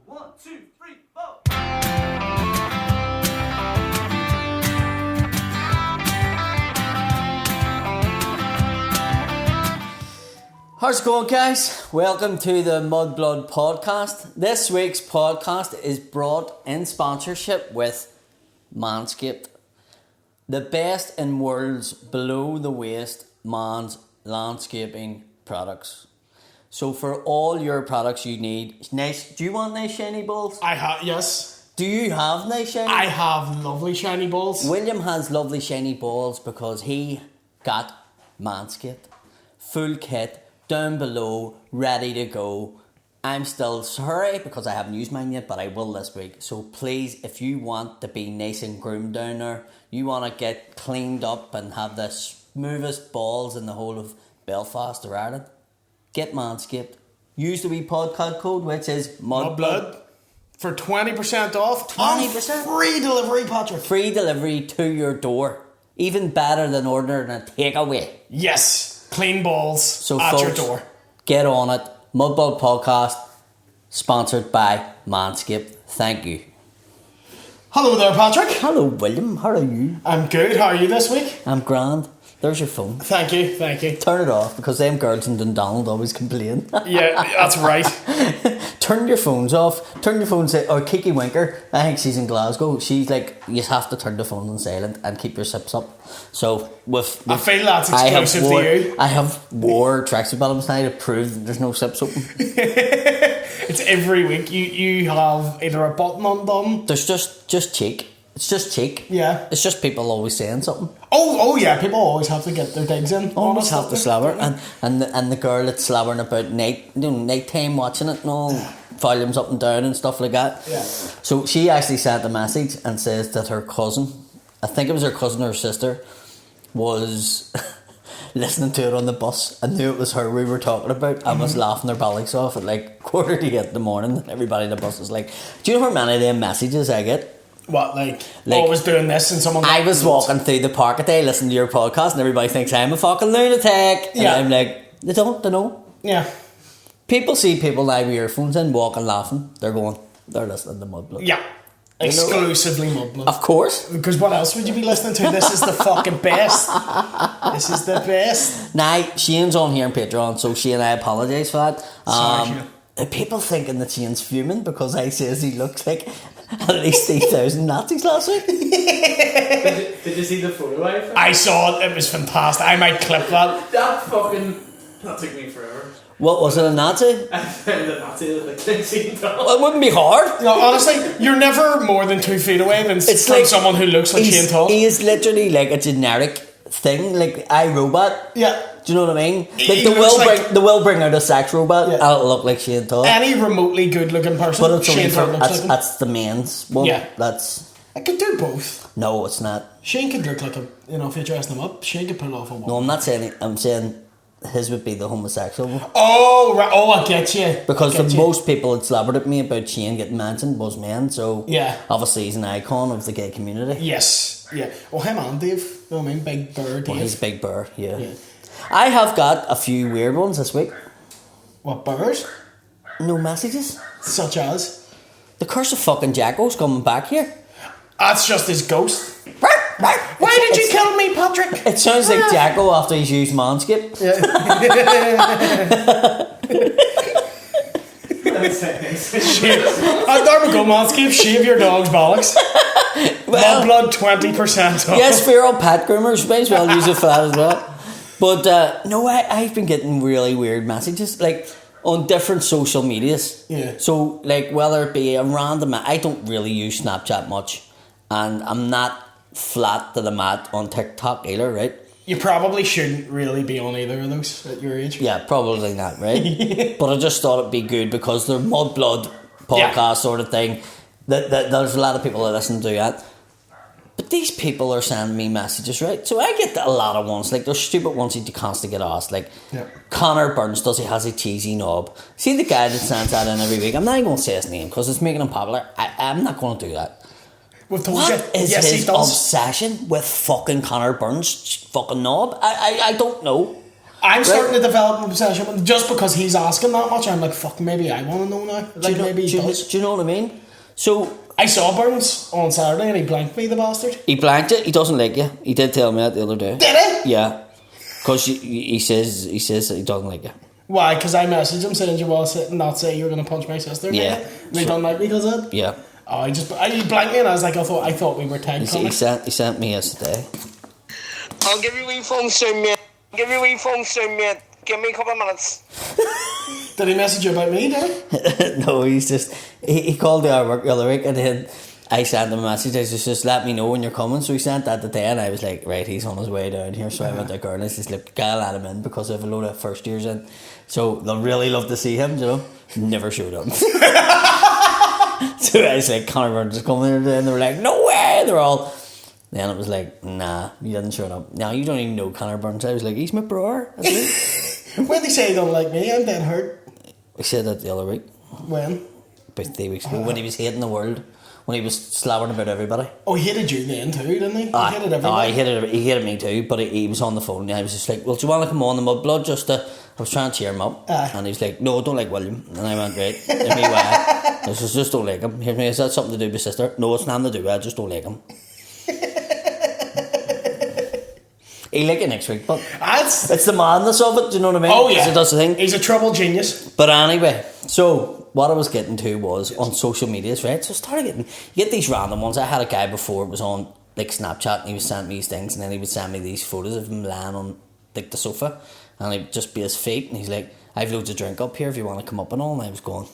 1, 2, 3, 4. How's it going, guys? Welcome to the Mudblood podcast. This week's podcast is brought in sponsorship with Manscaped, the best in world's below the waist man's landscaping products. So for all your products you need, nice. Do you want nice shiny balls? I have, yes. Do you have nice shiny? I have lovely shiny balls. William has lovely shiny balls because he got Manscaped. Full kit, down below, ready to go. I'm still sorry because I haven't used mine yet, but I will this week. So please, if you want to be nice and groomed down there, you want to get cleaned up and have the smoothest balls in the whole of Belfast or Ireland, get Manscaped. Use the wee podcast code, which is Mudblood. For 20% off. 20%? Free delivery, Patrick. Free delivery to your door. Even better than ordering a takeaway. Yes. Clean balls So at folks, your door. get on it. Mudblood podcast, sponsored by Manscaped. Thank you. Hello there, Patrick. Hello, William. How are you? I'm good. How are you this week? I'm grand. There's your phone. Thank you. Thank you. Turn it off because them girls in Dundonald always complain. Yeah, that's right. Turn your phones off. Turn your phones. Or Kiki Winker, I think she's in Glasgow. She's like, you have to turn the phone on silent and keep your sips up. So I feel that's exclusive to you. I have wore tracksuit bottoms now to prove that there's no sips open. It's every week. You have either a button undone. There's just cheek. It's just cheek. Yeah. It's just people always saying something. Oh yeah. People always have to get their digs in. Always have to slabber. And the girl that's slabbering about nighttime watching it and all, volumes up and down and stuff like that. Yeah. So she actually sent a message and says that her cousin, I think it was her cousin or her sister, was listening to it on the bus and knew it was her we were talking about and was laughing their bellies off at like 7:45 in the morning, and everybody in the bus was like, do you know how many of them messages I get? What, like always doing this and someone... I was walking through the park a day listening to your podcast and everybody thinks I'm a fucking lunatic. And I'm like, they know. Yeah. People see people now with earphones in walking laughing. They're listening to Mudblood. Yeah. Exclusively Mudblood. Of course. Because what else would you be listening to? This is the fucking best. This is the best. Now, Shane's on here on Patreon, so Shane, I apologise for that. Sorry, Shane. People thinking that Shane's fuming because I says he looks like at least 8,000 Nazis last week. Did you see the photo I saw it. It was fantastic. I might clip that. That took me forever. What was it, a Nazi? I found a Nazi that looked like Shane Doll. Well, it wouldn't be hard. No, honestly, you're never more than 2 feet away from someone who looks like Shane Doll. He is literally like a generic thing, like iRobot. Yeah. Do you know what I mean? Like He they will bring out a sex robot and Yeah. it'll look like Shane Todd. Any remotely good looking person, But it's only Shane Todd for looks like him. that's the men's one. Yeah. That's I could do both. no, it's not. Shane could look like if you dressed him up, Shane could pull off a No, wall. I'm not saying it. I'm saying his would be the homosexual one. Oh, right. Oh, I get you. Because the most people that slabbered at me about Shane getting mentioned was men, so Yeah. obviously he's an icon of the gay community. Yes. Yeah. Well, him and Dave. You know what I mean? Big Bird. Well, Dave. he's Big Burr, yeah. Yeah. I have got a few weird ones this week. What, birds? No messages. Such as? The curse of fucking Jacko's coming back here. That's just his ghost. Why did you kill me, Patrick? It sounds like Jacko after he's used Manscaped. There we go, Manscaped. Shave your dog's bollocks. Mudblood 20% off. Yes, feral pet groomers. May as well use it for that as well. But no, I've been getting really weird messages, like on different social medias. Yeah. So, like, whether it be a random, I don't really use Snapchat much, and I'm not flat to the mat on TikTok either, right? You probably shouldn't really be on either of those at your age. Yeah, probably not, right? But I just thought it'd be good because they're Mudblood podcast sort of thing. That there's a lot of people that listen to that. But these people are sending me messages, right? So I get a lot of ones, like they're stupid ones you constantly get asked, like Connor Burns, does he has a cheesy knob? See the guy that sends that in every week? I'm not even going to say his name because it's making him popular. I'm not going to do that. What is his obsession with fucking Connor Burns' fucking knob? I don't know. I'm starting to develop an obsession with just because he's asking that much. I'm like, fuck, maybe I want to know now. Like, maybe he does. Do you know what I mean? So I saw Burns on Saturday and he blanked me, the bastard. he blanked it. He doesn't like you. He did tell me that the other day. Did he? Yeah, because he says that he doesn't like you. Why? Because I messaged him saying you want to not say you were going to punch my sister. Yeah. And he don't like me because of it. Yeah. Oh, he blanked me and I was like, I thought we were tag He sent me yesterday. I'll give you a wee phone soon, mate. Give me a couple of minutes. Did he message you about me, did he? No, he called me out of work the other week, and then I sent him a message. I just let me know when you're coming. So he sent that today, and I was like, right, he's on his way down here. So I went to girl and I said, look, gotta let him in because I have a load of first years in. So they'll really love to see him, you know. Never showed up. So I was like, Conor Burns is coming in, and they were like, no way. They're all. Then it was like, nah, you didn't show up. Now you don't even know Conor Burns. I was like, he's my brother. When they say he don't like me, I'm dead hurt. We said that the other week. When? About 3 weeks ago, when he was hating the world, when he was slabbering about everybody. Oh, he hated you then too, didn't he? He hated everybody. He hated me too, but he was on the phone and I was just like, well, do you want to come on the Mudblood just to... I was trying to cheer him up, and he was like, no, I don't like William. And I went, right, hear me why. I was just don't like him. Hear me, is that something to do with his sister? No, it's nothing to do with it, I just don't like him. He'll like it next week, but it's the madness of it, do you know what I mean? Oh yeah, that's the thing. He's a trouble genius. But anyway, so what I was getting to was on social medias, right? So I started getting, you get these random ones. I had a guy before, it was on like Snapchat, and he was sending me these things, and then he would send me these photos of him lying on like the sofa, and I'd just be his feet, and he's like, I've loads of drink up here if you want to come up and all. And I was going,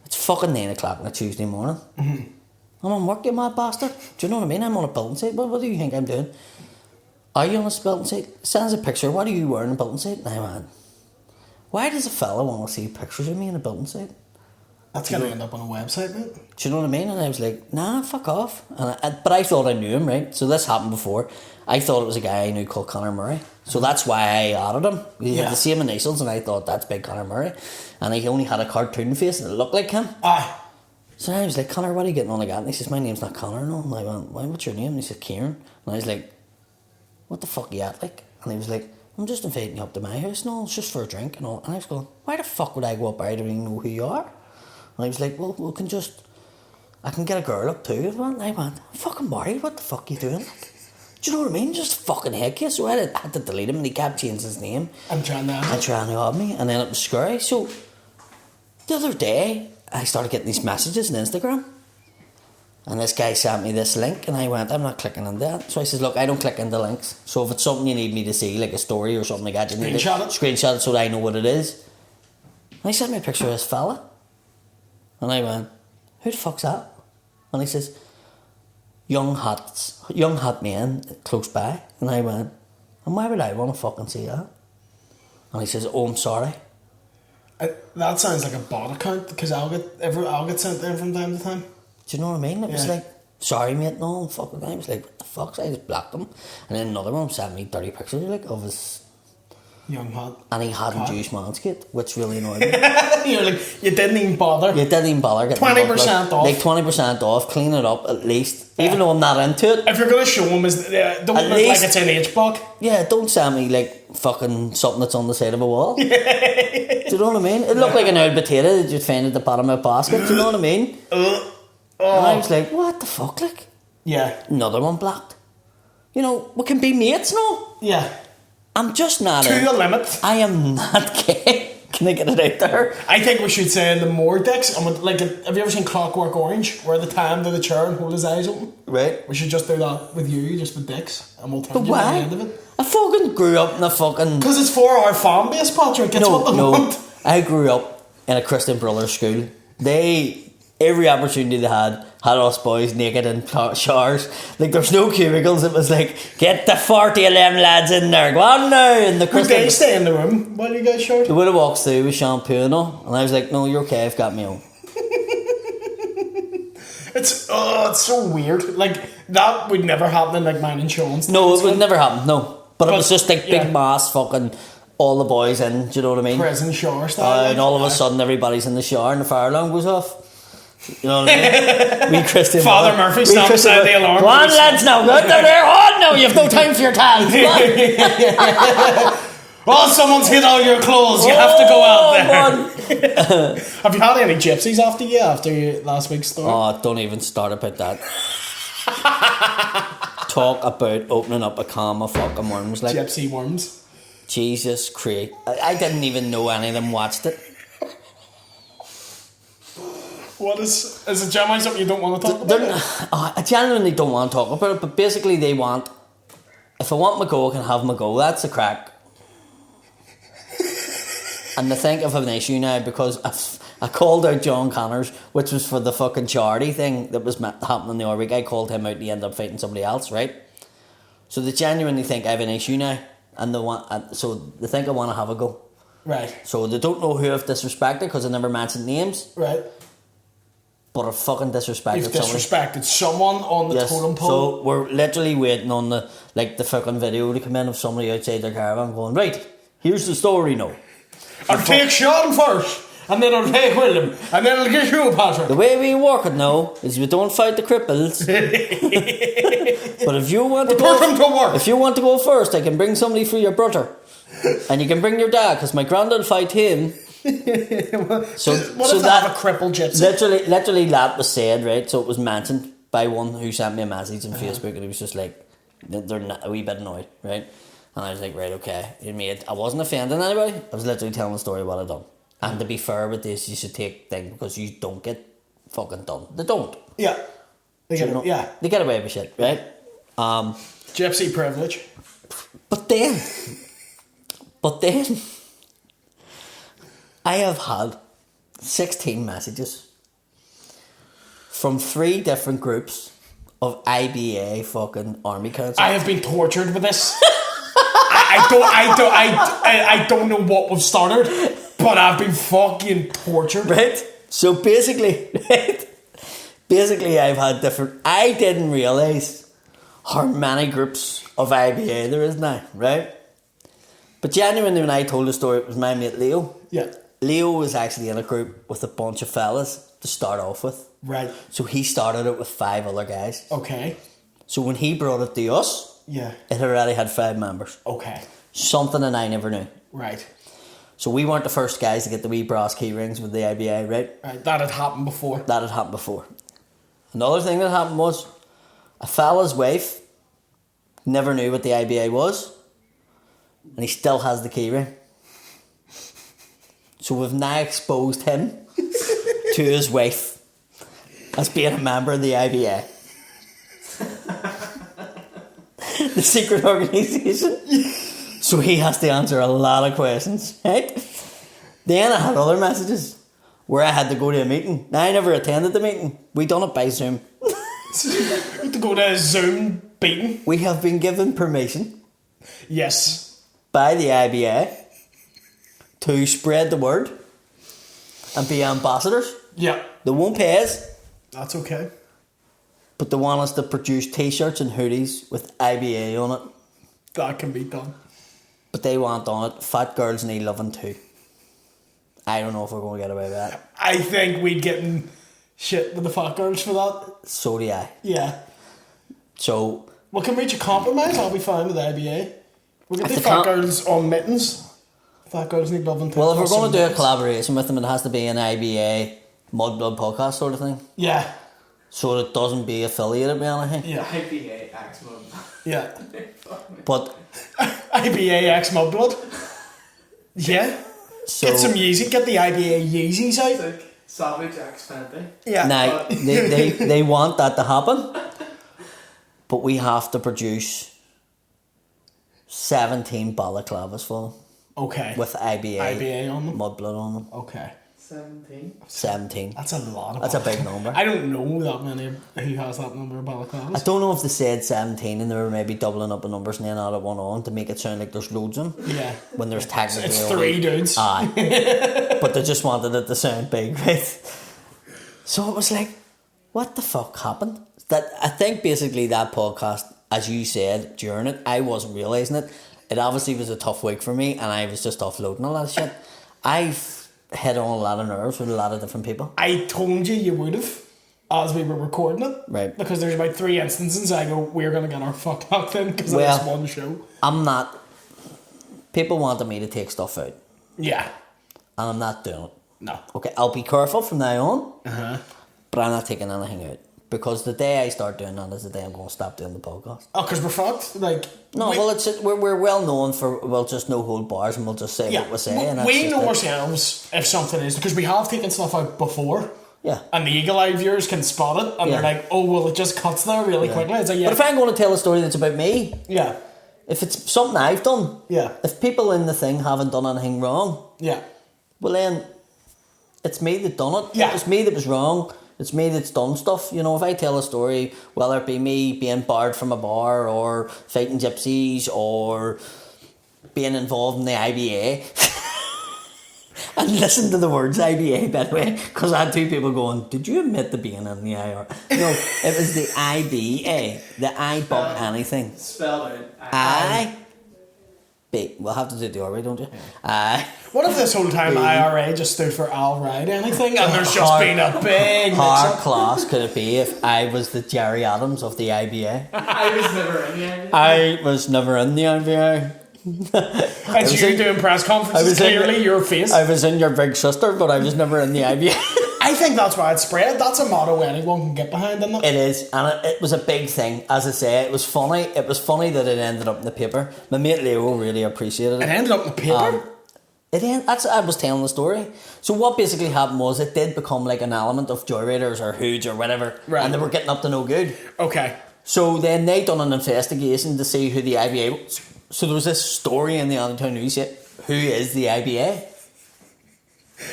it's fucking 9 o'clock on a Tuesday morning. I'm on work, you mad bastard. Do you know what I mean? I'm on a building site. What do you think I'm doing? Are you on a building site? Sends a picture. What are you wearing on a building site? And I went, why does a fella want to see pictures of me on a building site? That's going to end up on a website, mate. Do you know what I mean? And I was like, nah, fuck off. But I thought I knew him, right? So this happened before. I thought it was a guy I knew called Conor Murray. So that's why I added him. He had the same initials, and I thought, that's big Conor Murray. And he only had a cartoon face, and it looked like him. So I was like, Conor, what are you getting on like that? And he says, my name's not Conor. And I went, what's your name? And he said, Kieran. And I was like, what the fuck are you at, like? And he was like, I'm just inviting you up to my house and all, it's just for a drink and all. And I was going, why the fuck would I go up there? I don't even know who you are. And I was like, well, I can get a girl up too. And I went, I'm fucking worried, what the fuck are you doing? Do you know what I mean? Just fucking heck you. So I had to delete him, and he kept changing his name. I'm trying to have me, and then it was scary. So the other day, I started getting these messages on Instagram. And this guy sent me this link, and I went, I'm not clicking on that. So I says, look, I don't click into links. So if it's something you need me to see, like a story or something like that, you need to screenshot it so that I know what it is. And he sent me a picture of this fella. And I went, who the fuck's that? And he says, young hot man close by. And I went, and why would I want to fucking see that? And he says, oh, I'm sorry. That sounds like a bot account, because I'll get sent there from time to time. Do you know what I mean? It was like, sorry mate, no, I'm fucking. I was like, what the fuck? So I just blocked him. And then another one sent me 30 pictures like of his young hot. And he hadn't used Manscaped, which really annoyed me. You're like, you didn't even bother. Getting 20% off. Like 20% off, clean it up at least. Yeah. Even though I'm not into it. If you're going to show him, don't look like it's an H-block. Yeah, don't send me like fucking something that's on the side of a wall. Do you know what I mean? It looked like an old potato that you'd find at the bottom of a basket. Do you know what I mean? And I was like, what the fuck, like? Yeah. Another one blocked. You know, we can be mates now. Yeah. I'm just not... To the limit. I am not gay. Can I get it out there? I think we should say the more dicks. Like, have you ever seen Clockwork Orange? Where the time to the chair and hold his eyes open? Right. We should just do that with you, just with dicks. And we'll turn you at the end of it. I fucking grew up in a fucking... Because it's for our fan base, Patrick. It's what they want. I grew up in a Christian Brothers school. Every opportunity they had us boys naked in showers. Like, there's no cubicles. It was like, get the 40 of them lads in there. Go on now. And the Christian... Would they stay in the room while you guys showered? They would have walked through with shampoo and all. And I was like, no, you're okay. I've got me own. It's so weird. Like, that would never happen in like mine and Sean's. No, it would never happen. No. But it was just like big mass fucking... all the boys in, do you know what I mean? Prison shower style. And all of a sudden everybody's in the shower and the fire alarm goes off. You know what I mean? Father Murphy stopped beside the alarm. Go on lads now, go out there, on now, you have no time for your towels. Oh, someone's hit all your clothes. You have to go out there. Man. Have you had any gypsies after last week's story? Oh, don't even start about that. Talk about opening up a can of fucking worms. Like, Gypsy worms. Jesus Christ. I didn't even know any of them watched it. What is it genuinely something you don't want to talk about? I genuinely don't want to talk about it, but basically they want, if I want my go, I can have my go. That's the crack. And they think of an issue now because I called out John Connors, which was for the fucking charity thing that was happening the other week. I called him out and he ended up fighting somebody else, right? So they genuinely think I have an issue now, and so they think I want to have a go. Right. So they don't know who I've disrespected because I never mentioned names. Right. But I've fucking disrespected You've disrespected someone on the totem pole. So we're literally waiting on the fucking video to come in of somebody outside their caravan going, right, here's the story now. I'll take Sean first, and then I'll take William, and then I'll get you, Patrick. The way we work it now is we don't fight the cripples. But if you want to if you want to go first, I can bring somebody for your brother, and you can bring your dad because my granddad fight him. What if they have a crippled gypsy? Literally that was said, right? So it was mentioned by one who sent me a message on Facebook, and he was just like, they're not, a wee bit annoyed, right? And I was like, right, okay. I wasn't offending anybody. I was literally telling the story of what I'd done. And to be fair with this, you should take things because you don't get fucking done. They don't. Yeah. They get away with shit, right? Gypsy privilege. But then, I have had 16 messages from 3 different groups of IBA fucking army council. I have been tortured with this. I don't know what we've started, but I've been fucking tortured. Right? So basically, I've had different. I didn't realise how many groups of IBA there is now, right? But genuinely, when I told the story, it was my mate Leo. Yeah. Leo was actually in a group with a bunch of fellas to start off with. Right. So he started it with 5 other guys. Okay. So when he brought it to us, yeah, it already had 5 members. Okay. Something that I never knew. Right. So we weren't the first guys to get the wee brass key rings with the IBA, right? Right. That had happened before. Another thing that happened was a fella's wife never knew what the IBA was, and he still has the key ring. So we've now exposed him to his wife as being a member of the IBA. The secret organisation. So he has to answer a lot of questions, right? Then I had other messages where I had to go to a meeting. Now, I never attended the meeting. We done it by Zoom. You had to go to a Zoom meeting? We have been given permission. Yes. By the IBA to spread the word and be ambassadors. Yeah. They won't pay us. That's okay. But they want us to produce t-shirts and hoodies with IBA on it. That can be done. But they want on it, fat girls need loving too. I don't know if we're going to get away with that. I think we'd get in shit with the fat girls for that. So do I. Yeah. So... Well, can we reach a compromise? I'll be fine with the IBA. We'll get the fat girls on mittens. Fat girls need loving too. Well, if we're going to do a collaboration with them, it has to be an IBA Mudblood podcast sort of thing. Yeah. So it doesn't be affiliated with anything. Yeah. IBA X Mudblood. Yeah. But... IBA X Mudblood. Yeah. So, get some Yeezy. Get the IBA Yeezys out. It's like Savage X Fenty. Yeah. Now, they want that to happen. But we have to produce 17 balaclavas for them. Okay. With IBA on them? Mudblood on them. Okay. 17. That's a lot. That's a big number. I don't know that many who has that number of balaclavas. I don't know if they said 17 and they were maybe doubling up the numbers and then added one on to make it sound like there's loads of them. Yeah. When there's technically it's only 3 dudes. Aye. But they just wanted it to sound big, right? So it was like, what the fuck happened? That I think basically that podcast, as you said during it, I wasn't realising it. It obviously was a tough week for me and I was just offloading a lot of shit. I've hit on a lot of nerves with a lot of different people. I told you would have as we were recording it. Right. Because there's about 3 instances I go, we're going to get our fuck knocked in because of this one show. I'm not people wanted me to take stuff out, Yeah. and I'm not doing it. No. Okay, I'll be careful from now on, Uh-huh. but I'm not taking anything out. Because the day I start doing that is the day I'm going to stop doing the podcast. Oh, because we're fucked? Like... No, well, we're well known for, we'll just no hold bars and we'll just say what we say. And we that's know just it. ourselves if something is... Because we have taken stuff out before. Yeah. And the eagle-eye viewers can spot it. And Yeah. they're like, oh, well, it just cuts there really quickly. It's like, yeah. But if I'm going to tell a story that's about me, Yeah. if it's something I've done, Yeah. if people in the thing haven't done anything wrong, Yeah. well then, it's me that done it. Yeah. It's me that was wrong. It's me that's done stuff. You know, if I tell a story, whether it be me being barred from a bar or fighting gypsies or being involved in the IBA, and listen to the words IBA, by the way, because I had two people going, did you admit to being in the IR? No, it was the IBA, the I bought anything. Spell it. We'll have to do the R, don't you? I. What if this whole time IRA just stood for I'll ride anything and there's just been a big How mix-up? class could it be if I was the Jerry Adams of the IBA? I was never in the idea. I was never in the IBA. It's you doing press conferences, clearly your face. I was in your big sister, but I was never in the IBA. I think that's why it's spread. That's a motto anyone can get behind, isn't it? It is, and it was a big thing. As I say, it was funny. It was funny that it ended up in the paper. My mate Leo really appreciated It it. ended up in the paper. That's I was telling the story. So what basically happened was it did become like an element of Joyriders or Hoods or whatever, Right. and they were getting up to no good. Okay. So then they done an investigation to see who the IBA was. So there was this story in the Allentown News yet, who is the IBA?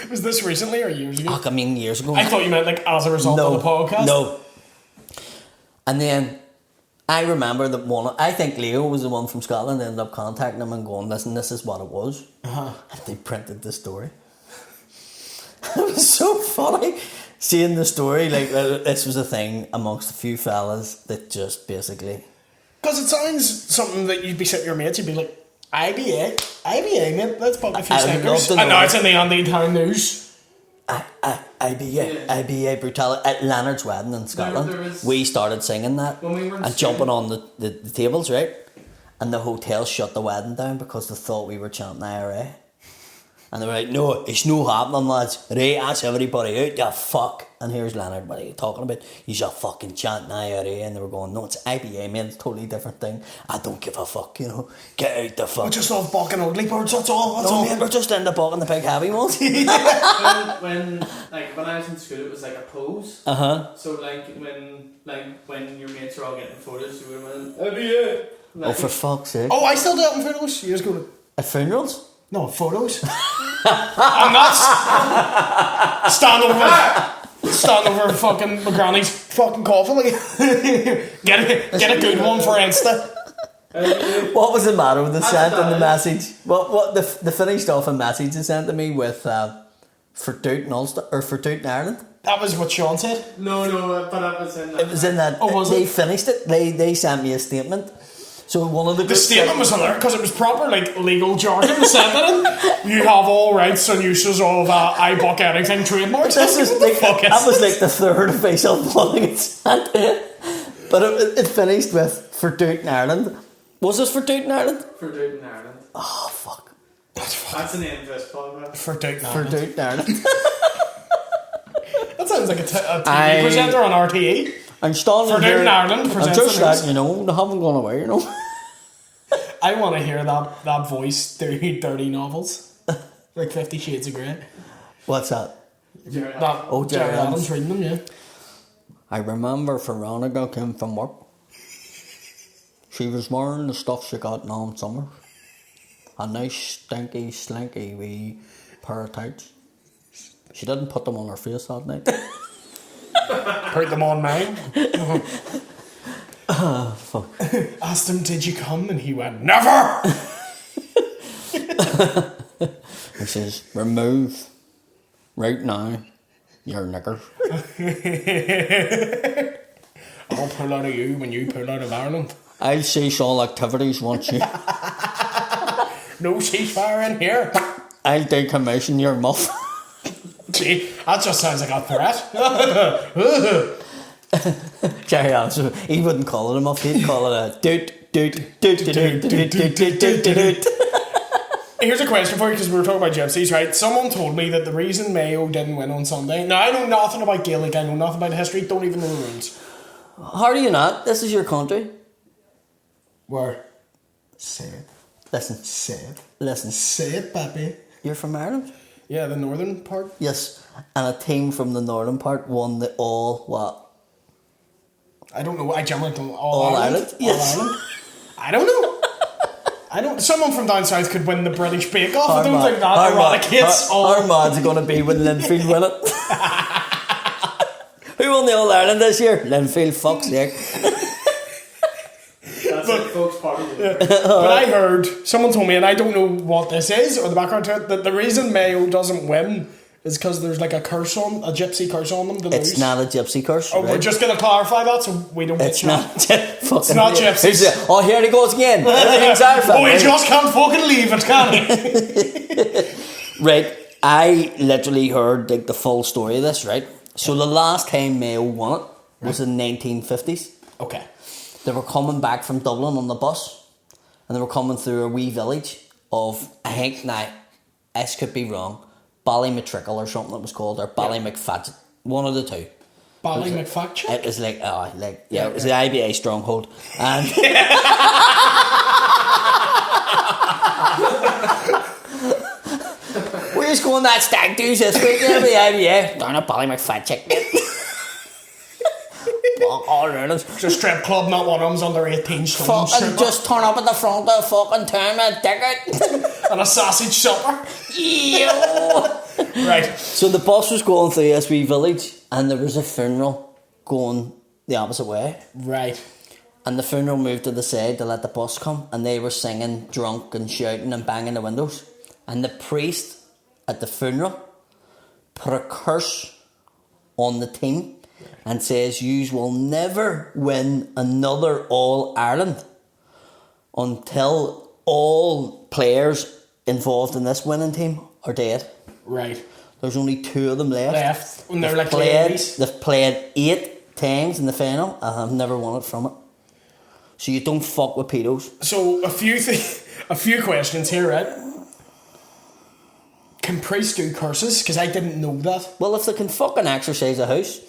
Was this recently or years ago? Fuck, I mean years ago. I thought you meant like as a result of the podcast. No. And then I remember that I think Leo was the one from Scotland, ended up contacting him and going, listen, this is what it was. Uh-huh. And they printed the story. It was so funny seeing the story. Like, this was a thing amongst a few fellas that just basically... Because it sounds something that you'd be sitting your mates, you'd be like, IBA, mate, let's put a few I would love stickers. to know And now that. it's in the Andy Town News. IBA brutality at Leonard's wedding in Scotland. there was- We started singing that When we were in and school. jumping on the tables, right? And the hotel shut the wedding down because they thought we were chanting IRA. And they were like, no, it's no happening, lads. Right, that's everybody out, you fuck. And here's Leonard, what are you talking about? He's a fucking chanting IRA. And they were going, no, it's IBA, man, it's a totally different thing. I don't give a fuck, you know. Get out the fuck. We just love bucking ugly birds, that's all. That's No, all. man, we're just in the buck and the big heavy ones. when I was in school, it was like a pose. So when your mates are all getting photos, you would have went, Oh, for fuck's sake. Oh, I still do it in photos. You just go to... At funerals? No, photos. I'm not stand over fucking my granny's fucking coffin. Like, get a good one for Insta. What was the matter with the sent and the message? What the finished off a message they sent to me with for Doot and Ulster or for Doot in Ireland? That was what Sean said. No, but I was in that. It was in that. Oh, was they it? finished it. They sent me a statement. So one of the The statement was hilarious because it was proper like legal jargon to send it in. You have all rights and uses of I buck anything trademarks. This was What the like, fuck is that was this? like the third official one it sent. But it finished with for Doot in Ireland. Was this for Doot in Ireland? For Doot in Ireland. Oh fuck. That's the name of this podcast. For Doot For Ireland. Doot in Ireland. That sounds like a TV presenter on RTE. I'm standing For here. Doot in Ireland I'm presents just the news. letting you know they haven't gone away. You know. I want to hear that voice through dirty novels. Like 50 Shades of Grey. What's that? Jerry That Oh, Jerry Jerry Adams reading them, yeah. I remember Veronica came from work. She was wearing the stuff she got now in summer. A nice, stinky, slinky wee pair of tights. She didn't put them on her face that night. Put them on mine. Fuck. Asked him, did you come? And he went, never! He says, remove right now your knickers. I'll pull out of you when you pull out of Ireland. I'll cease all activities once you. No ceasefire in here. I'll decommission your muff. Gee, that just sounds like a threat. Jerry Adams, he wouldn't call it a muff, he'd call it a doot, doot, doot, doot, doot, doot, doot, doot, doot, doot, doot. here's a question for you, because we were talking about gypsies, right? Someone told me that the reason Mayo didn't win on Sunday... Now, I know nothing about Gaelic, I know nothing about history, don't even know the rules. How do you not? This is your country. Where? Say it. Listen. Say it. Listen. Say it, baby. You're from Ireland? Yeah, the northern part. Yes. And a team from the northern part won the what? I don't know. I generally don't. All Ireland? Yes. All Ireland? I don't know. Someone from down south could win the British Bake Off. I don't think that eradicates all. Our man's going to be when Linfield win it. Who won the All Ireland this year? Linfield, fuck's sake. That's it, folks, party. Yeah. But I heard, someone told me, and I don't know what this is, or the background to it, that the reason Mayo doesn't win is because there's like a gypsy curse on them. It's not a gypsy curse. Oh, right? we're just going to clarify that so we don't It's not. It's not gypsies. Oh, here he goes again. Everything's our fault. Oh, he just can't fucking leave it, can he? Right. I literally heard like the full story of this, right? So the last time Mayo won it was in the 1950s. Okay. They were coming back from Dublin on the bus, and they were coming through a wee village of, I think now, this could be wrong, Ballymatrickle or something it was called, or Ballymacfadget, one of the two. Ballymacfadget? It was like, it was the IBA stronghold. And we're just going that stag do's this week, yeah, the IBA. Down at Ballymacfadget, mate. All Ireland. It's a strip club, not one of them's under 18 stone. Fucking just turn up at the front of the fucking town with a ticket. And a sausage supper. Ew. Right. So the bus was going through this wee village, and there was a funeral going the opposite way. Right. And the funeral moved to the side to let the bus come, and they were singing, drunk and shouting and banging the windows. And the priest at the funeral put a curse on the team and says, "Yous will never win another All-Ireland until all players involved in this winning team are dead." Right. There's only 2 of them left. And they're like they've played 8 times in the final and have never won it from it. So you don't fuck with pedos. So a few questions here, right? Can priests do curses? Because I didn't know that. Well, if they can fucking exorcise a house.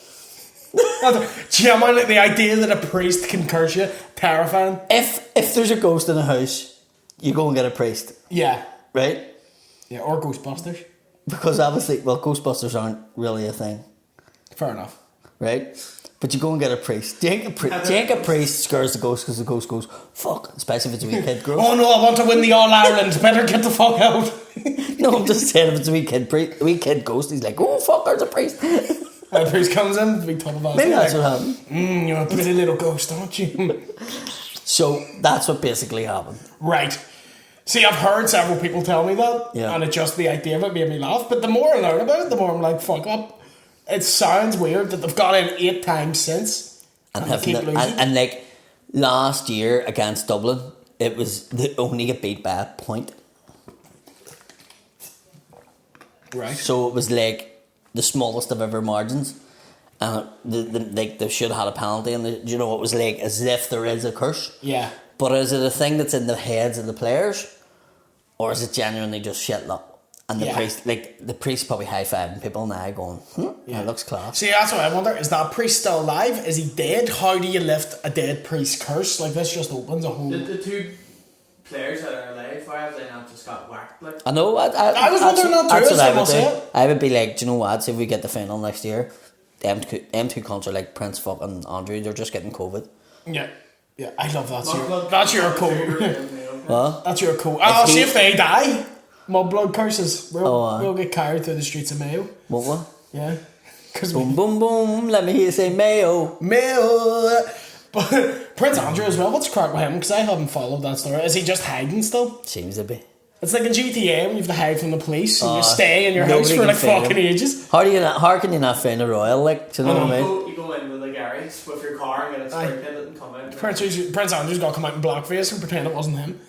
Genuinely, the idea that a priest can curse you, terrifying. If there's a ghost in a house, you go and get a priest. Yeah. Right? Yeah, or Ghostbusters. Because obviously, well, Ghostbusters aren't really a thing. Fair enough. Right? But you go and get a priest. Do you think a priest scares the ghost because the ghost goes, fuck, especially if it's a wee kid grows? Oh no, I want to win the All-Ireland. Better get the fuck out. No, I'm just saying if it's a wee kid ghost, he's like, oh fuck, there's a priest. And the priest comes in, the big top of us. Maybe that's what happened. You're a pretty little ghost, aren't you? So that's what basically happened. Right. See, I've heard several people tell me that, yeah. And it just, the idea of it made me laugh. But the more I learn about it, the more I'm like, fuck up. It sounds weird that they've got in 8 times since, and they keep losing. And like last year against Dublin, it was they only get beat by a point. Right. So it was like the smallest of ever margins, and they should have had a penalty, and it was like as if there is a curse. Yeah. But is it a thing that's in the heads of the players, or is it genuinely just shit luck? And the priest probably high-fiving people now going, that looks class. See, that's what I wonder. Is that priest still alive? Is he dead? How do you lift a dead priest curse? Like, this just opens a whole... The 2 players that are alive, why have they not just got whacked? Like? I know. I was wondering that too. That's what I would do. I would be like, do you know what? See if we get the final next year, them two cunts are like Prince fucking Andrew. They're just getting COVID. Yeah. Yeah, I love that. That's your code. What? That's your code. I'll see if they die. Mudblood curses. We'll get carried through the streets of Mayo. What? Yeah. Boom, boom, boom. Let me hear you say Mayo. Mayo. But Prince Andrew as well. What's the crack with him? Because I haven't followed that story. Is he just hiding still? Seems to be. It's like in GTA when you have to hide from the police and you stay in your house for like fucking ages. How can you not find a royal? Like, do you know what I mean? You go in with a garage with your car and get it spray painted and come out. Prince Andrew's got to come out in blackface and pretend it wasn't him.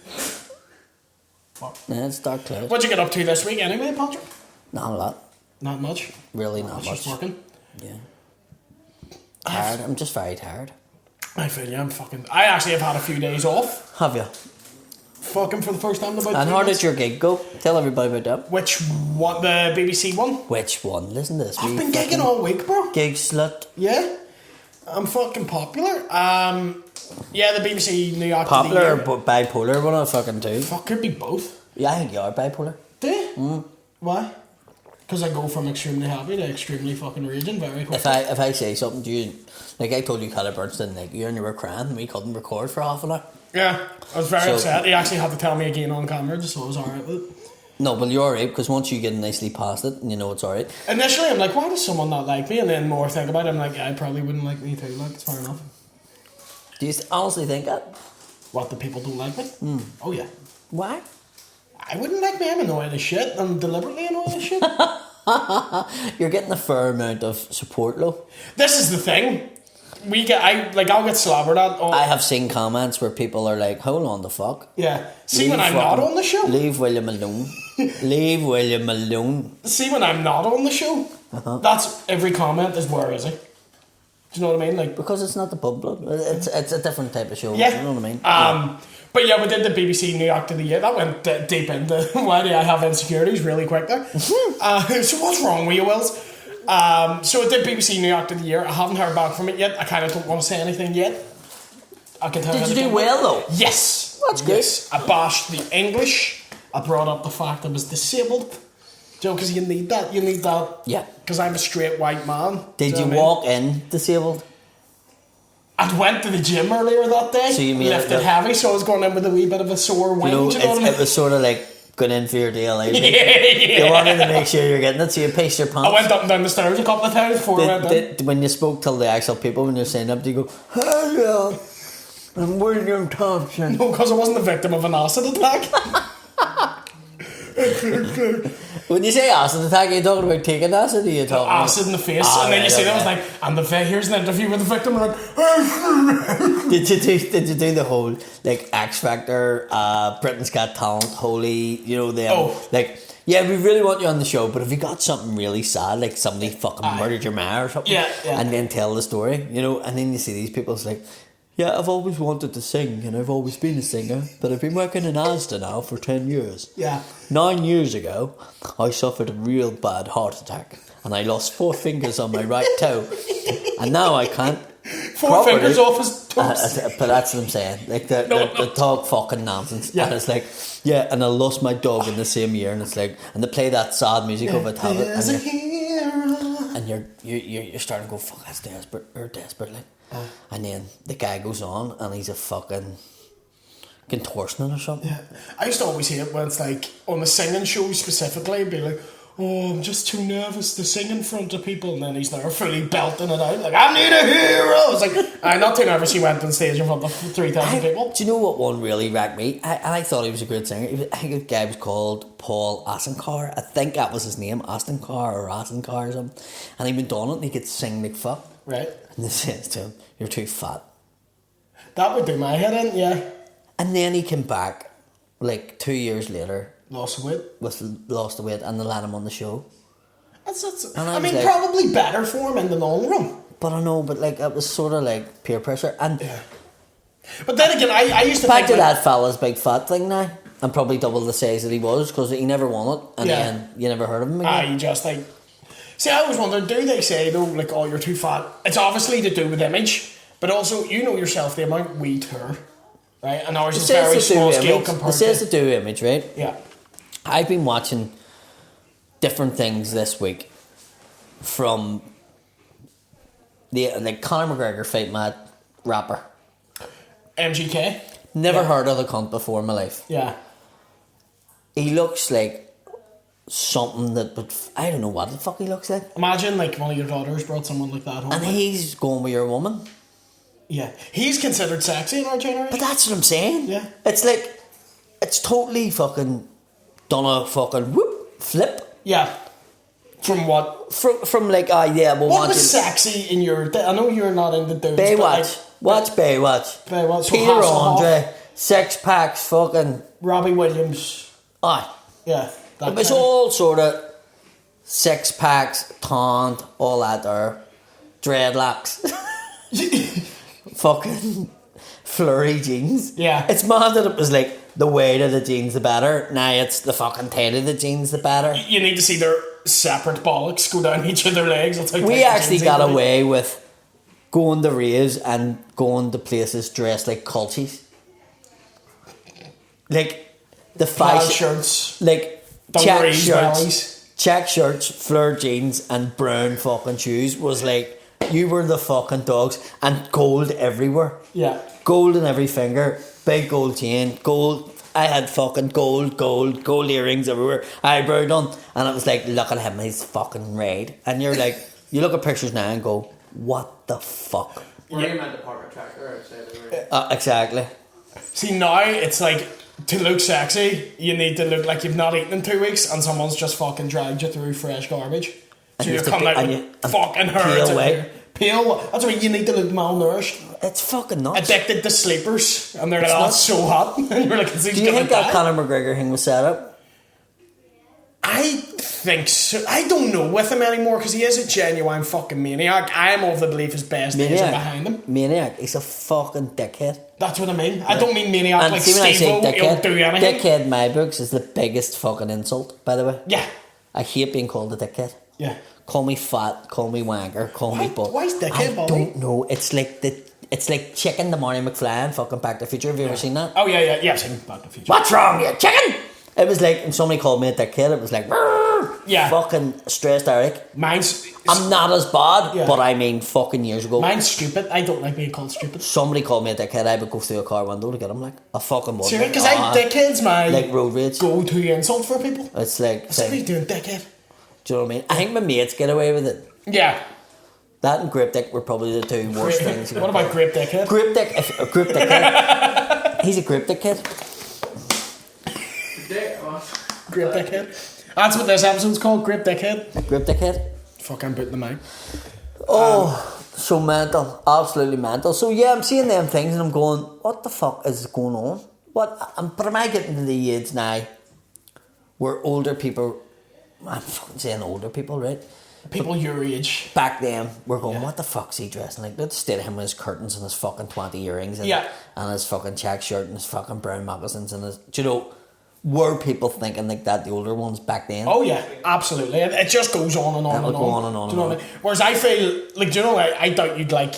Fuck. Yeah, it's dark cloud. What'd you get up to this week anyway, Patrick? Not a lot. Not much? Really not much. Just working? Yeah. Tired. I'm just very tired. I feel you, I actually have had a few days off. Have you? fucking for the first time in about And 3 how months. did your gig go? Tell everybody about that. Which one? The BBC one? Which one? Listen to this. I've wee been fucking gigging all week, bro. Gig slut. Yeah. I'm fucking popular. Yeah, the BBC New York Popular of the Year. but bipolar, one of the fucking two. Fuck, could be both. Yeah, I think you are bipolar. Do you? Why? Because I go from extremely happy to extremely fucking raging very quickly. If I say something to you, like I told you Caleb Burns didn't like you and you were crying and we couldn't record for half an hour. Yeah, I was very So- upset. He actually had to tell me again on camera just so I was alright with it. No, but you're alright because once you get nicely past it and you know it's alright. Initially, I'm like, why does someone not like me? And then more think about it, I'm like, yeah, I probably wouldn't like me too. Like, it's fair enough. Do you honestly think that? What, the people don't like me? Oh, yeah. Why? I wouldn't like me. I'm annoying as shit. I'm deliberately annoying as shit. You're getting a fair amount of support, though. This is the thing. I'll get slobbered at. I have seen comments where people are like, hold on the fuck. Yeah. See, when I'm not on the show. Leave William alone. Leave William alone. See, when I'm not on the show, that's every comment is where is he? Do you know what I mean? Like, Because it's not the Mudblood. It's a different type of show. yeah. You know what I mean? But yeah, we did the BBC New York of the Year. That went deep into why do I have insecurities really quick there. So what's wrong with you, Wills? So I did BBC New York of the Year. I haven't heard back from it yet. I kind of don't want to say anything yet. I can tell Did how you to do it. well, though? Yes. That's good. Yes. I bashed the English. I brought up the fact I was disabled. Do you know, because you need that. You need that. Yeah. Because I'm a straight white man. Did Do you know what I mean? walk in disabled? I went to the gym earlier that day. So you mean lifted that- heavy, so I was going in with a wee bit of a sore wing. You know, do you know what I mean? it was sort of like going in for your DLA. yeah. You wanted to make sure you're getting it, so you paced your pants. I went up and down the stairs a couple of times before I went in. When you spoke to the actual people, when you're saying up, do you go, hello, I'm William Thompson. No, because I wasn't the victim of an acid attack. When you say acid attack, are you talking about taking acid or are you talking Acid in the face. And then you see that, I was like, and here's an interview with the victim. And I'm like, Did you do the whole like X Factor, Britain's Got Talent, holy, you know, them like, yeah, we really want you on the show, but if you got something really sad, like somebody fucking murdered your ma or something, Yeah. and then tell the story, you know, and then you see these people, it's like, yeah, I've always wanted to sing and I've always been a singer, but I've been working in Asda now for 10 years. yeah. 9 years ago, I suffered a real bad heart attack and I lost 4 fingers on my right toe, and now I can't. 4 fingers off his toes. But that's what I'm saying. Like the talk fucking nonsense. Yeah. And it's like, yeah, and I lost my dog in the same year, and it's like, and they play that sad music over top of it, There's a hero. and you're starting to go, fuck, that's desperate or desperate, like. And then the guy goes on and he's a fucking contortionist or something. Yeah. I used to always hate when it's like, on the singing shows specifically, be like, oh, I'm just too nervous to sing in front of people. And then he's there fully belting it out, like, I need a hero. It's like, I'm not too nervous. He went on stage in front of 3,000 people. Do you know what one really racked me? I thought he was a great singer. I think the guy was called Paul Asencar. I think that was his name, Asencar or something. And he went on it and he could sing like fuck. Right. And they says to him, you're too fat. That would do my head in, yeah. And then he came back like 2 years later Lost weight. with lost the weight and they let him on the show. That's And I I was mean, like- probably better for him in the long run. But I know, but like it was sort of like peer pressure. And Yeah. But then again, I used to back think to like, that fella's big fat thing now. And probably double the size that he was because he never won it. And Yeah. then you never heard of him again. you just like... See, I always wondered, do they say, though, like, oh, you're too fat? It's obviously to do with image, but also, you know yourself, the amount we tour, right? And ours is very small scale compared It says to... to do image, right? Yeah. I've been watching different things this week from the like Conor McGregor fight mad rapper. MGK? Never Yeah. heard of the cunt before in my life. Yeah. He looks like something that would I don't know what the fuck he looks like. Imagine, like, one of your daughters brought someone like that home. And he's going with your woman. Yeah. He's considered sexy in our generation. But that's what I'm saying. Yeah. It's like it's totally fucking done a fucking whoop flip. Yeah. From what? From like yeah, we'll What want was you. sexy in your... I know you're not into dudes, Baywatch. but, like... Watch Baywatch. Baywatch. So Peter Hasselhoff, Andre, 6 packs, fucking. Robbie Williams. Aye. Yeah. That It was kind of- all sort of 6 packs, taunt, all that there. Dreadlocks. fucking flurry jeans. Yeah. It's mad that it was like the weight of the jeans, the better. Now it's the fucking tail of the jeans, the better. You need to see their separate bollocks go down each of their legs. That's how We tight the actually jeans got are. away with going to raves and going to places dressed like culties. Like the Plaid fashion, shirts, like check dungarees, shirts, wellies. check shirts, flared jeans, and brown fucking shoes was like you were the fucking dogs, and gold everywhere. Yeah. Gold in every finger, big gold chain, gold. I had fucking gold earrings everywhere, eyebrow done, and it was like, look at him, he's fucking red. And you're like, you look at pictures now and go, what the fuck? Were you meant to park a tractor outside the room? Exactly. See, now it's like, to look sexy, you need to look like you've not eaten in 2 weeks and someone's just fucking dragged you through fresh garbage. And So you you're have to coming be- out and with you- fucking peel hurts. away. Peel. That's why you need to look malnourished. It's fucking nuts. Addicted to sleepers. And they're like, It's oh, not- it's so hot. And you're like, Do you think that Conor McGregor thing was set up? I think so. I don't know with him anymore because he is a genuine fucking maniac. I am of the belief his best days are behind him. Maniac. He's a fucking dickhead. That's what I mean. I don't mean maniac And like see when I say Steve-O, he'll dickhead, do anything. dickhead in my books is the biggest fucking insult, by the way. Yeah. I hate being called a dickhead. Yeah. Call me fat, call me wanker, call me butt. Why is dickhead, I Bobby? don't know. It's like Chicken the Marty McFly and fucking Back to the Future. Have you ever seen that? Oh, yeah, I've seen Back to the Future. What's wrong, you chicken? It was like, when somebody called me a dickhead, it was like, Yeah. fucking stressed Eric. Mine's I'm not as bad, Yeah. but I mean fucking years ago. mine's stupid. I don't like being called stupid. Somebody called me a dickhead, I would go through a car window to get him, like, a fucking would. Seriously? Because dickhead's my Like road rage. go-to insult for people. It's like, What are you doing, dickhead? do you know what I mean? I think my mates get away with it. Yeah. That and grape dick were probably the two worst things. What about grape dickhead? Grape dick? If a grape dick kid. He's a grape dick kid. Grape dickhead. That's what this episode's called, grape dickhead. Grape dick kid. Fuck, I'm putting them out. Oh, so mental. Absolutely mental. So yeah, I'm seeing them things and I'm going, what the fuck is going on? But am I getting to the age now where older people, I'm fucking saying older people, right? People your age. Back then, we're going, what the fuck's he dressing like? Let's stay to him with his curtains and his fucking 20 earrings and, Yeah. and his fucking check shirt and his fucking brown moccasins and his, do you know, were people thinking like that, the older ones back then? Oh yeah, absolutely. It just goes on and on It'll and go on. on and on Do you know and what I mean? Whereas I feel like, do you know, I doubt you'd like,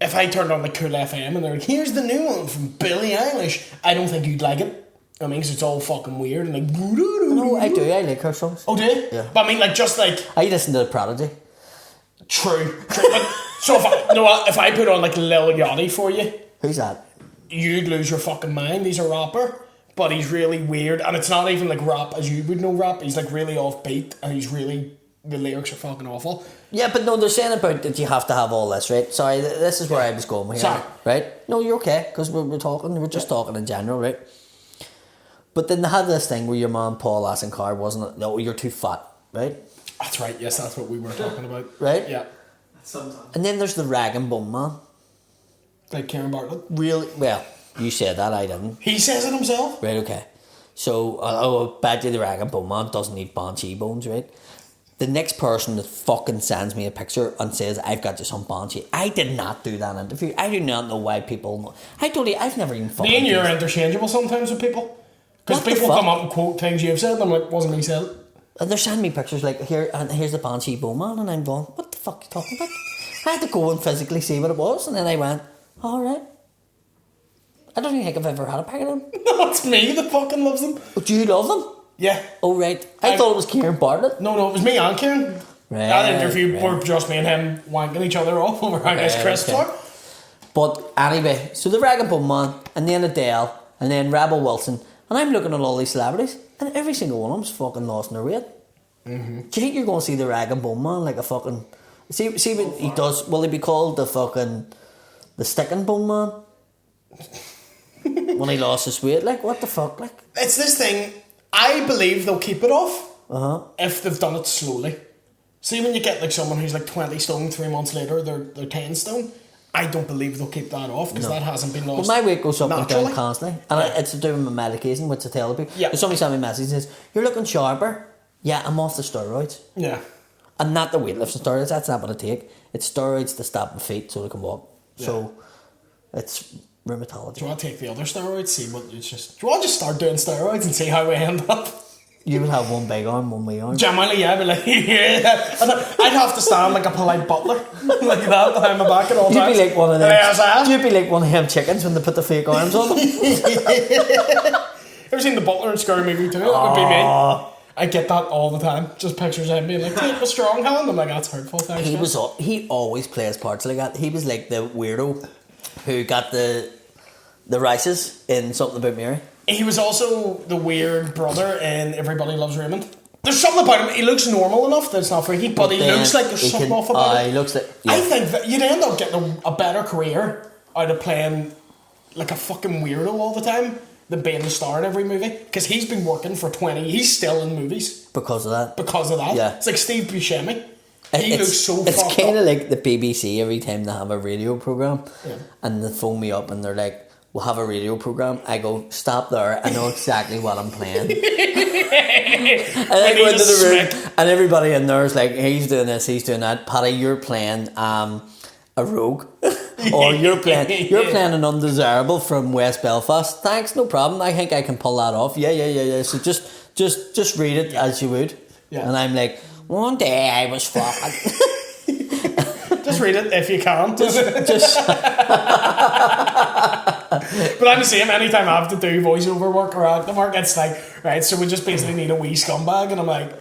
if I turned on the Cool FM and they're like, here's the new one from Billie Eilish, I don't think you'd like it. I mean, because it's all fucking weird and like. No, I do. I like her songs. Oh, do you? Yeah. But I mean, like, just like. I listen to The Prodigy. True. But, so if I, you know what, if I put on like Lil Yachty for you, Who's that? you'd lose your fucking mind. He's a rapper, but he's really weird, and it's not even like rap as you would know rap. He's like really offbeat, and he's really, the lyrics are fucking awful. Yeah, but no, they're saying about that you have to have all this, right? Sorry, this is where I was going with here. Sorry. Right? No, you're okay, because we're talking, we're just talking in general, right? But then they had this thing where your man Paul Asencar wasn't it? No, you're too fat, right? That's right. Yes, that's what we were talking about. Right? Yeah. Sometimes. And then there's the rag and bone man. Like Karen Bartlett. Really? Well, you said that, I didn't. He says it himself. Right, okay. So, I bet you the rag and bone man doesn't need banshee bones, right? The next person that fucking sends me a picture and says, I've got you some banshee. I did not do that interview. I do not know why people know. I've never even fucking... Me and you are used- interchangeable sometimes with people. Because What the people fuck? come up and quote things you've said, and I'm like, wasn't me said it. And they're sending me pictures like, here, and here's the banshee bone man, and I'm going, what the fuck are you talking about? I had to go and physically see what it was, and then I went, alright. I don't even think I've ever had a pack of them. No, it's me that fucking loves them. But do you love them? Yeah. Oh, right. I thought it was Kieran Bartlett. No, it was me and Kieran. Right, That interview right. were just me and him wanking each other off over how nice Chris okay. are. But anyway, so the Rag and Bone Man, and then Adele, and then Rebel Wilson, and I'm looking at all these celebrities, and every single one of them's fucking lost in their weight. Mm-hmm. Do you think you're going to see the Rag and Bone Man like a fucking... See what he does? Will he be called the fucking... the Stick and Bone Man? When he lost his weight? Like, what the fuck? Like... It's this thing, I believe they'll keep it off Uh-huh. if they've done it slowly. See, when you get like someone who's like 20 stone, 3 months later, they're 10 stone, I don't believe they'll keep that off because that hasn't been lost. But my weight goes up and naturally. down constantly, and it's to do with my medication, which I tell people. Yeah. If somebody sent me a message and says, you're looking sharper. Yeah, I'm off the steroids. Yeah. And not the weightlifting steroids, that's not what I take. It's steroids to stop my feet so they can walk. Yeah. So it's rheumatology. Do you want to take the other steroids? See what it's just. Do you want to just start doing steroids and see how we end up? You would have one big arm, one wee arm. Generally, yeah, but like, yeah. I'd have to stand like a polite butler, like that, behind my back at all times. You'd be like one of them. Yes, You'd be like one of them chickens when they put the fake arms on them. Ever seen The Butler in Scary Movie 2? It would be me. I get that all the time. Just pictures of him being like, take a strong hand. I'm like, that's hurtful. Thanks. He always plays parts like that. He was like the weirdo who got the rices in Something About Mary. He was also the weird brother in Everybody Loves Raymond. There's something about him. He looks normal enough that it's not freaky, but he looks like there's something off about him. He looks like. Yeah. I think that you'd end up getting a better career out of playing like a fucking weirdo all the time than being the star in every movie. Because he's been working for 20. He's still in movies Because of that. Yeah. It's like Steve Buscemi. He looks so fucked up. It's kind of like the BBC every time they have a radio programme. Yeah. And they phone me up and they're like, we'll have a radio programme. I go, stop there. I know exactly what I'm playing. And I go into the room and everybody in there is like, he's doing this, he's doing that. Paddy, you're playing a rogue. Or you're playing an undesirable from West Belfast. Thanks, no problem. I think I can pull that off. Yeah. So just read it as you would. Yeah. And I'm like, one day I was fucking. Just read it if you can't. Just. But I'm the same. Anytime I have to do voiceover work or acting work, it's like, right, so we just basically need a wee scumbag, and I'm like,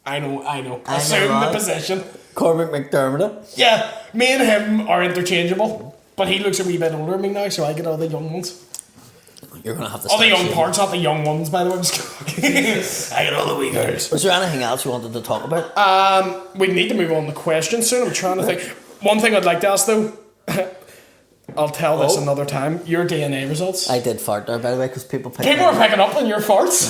I know. Assume the position. Cormac McDermott. Yeah, me and him are interchangeable, but he looks a wee bit older than me now, so I get all the young ones. You're gonna have to. All the young parts, not the young ones, by the way. I get all the wee girls. Was there anything else you wanted to talk about? We need to move on to questions soon. I'm trying to think. One thing I'd like to ask though. I'll tell this another time. Your DNA results. I did fart there, by the way, because people were picking up on your farts.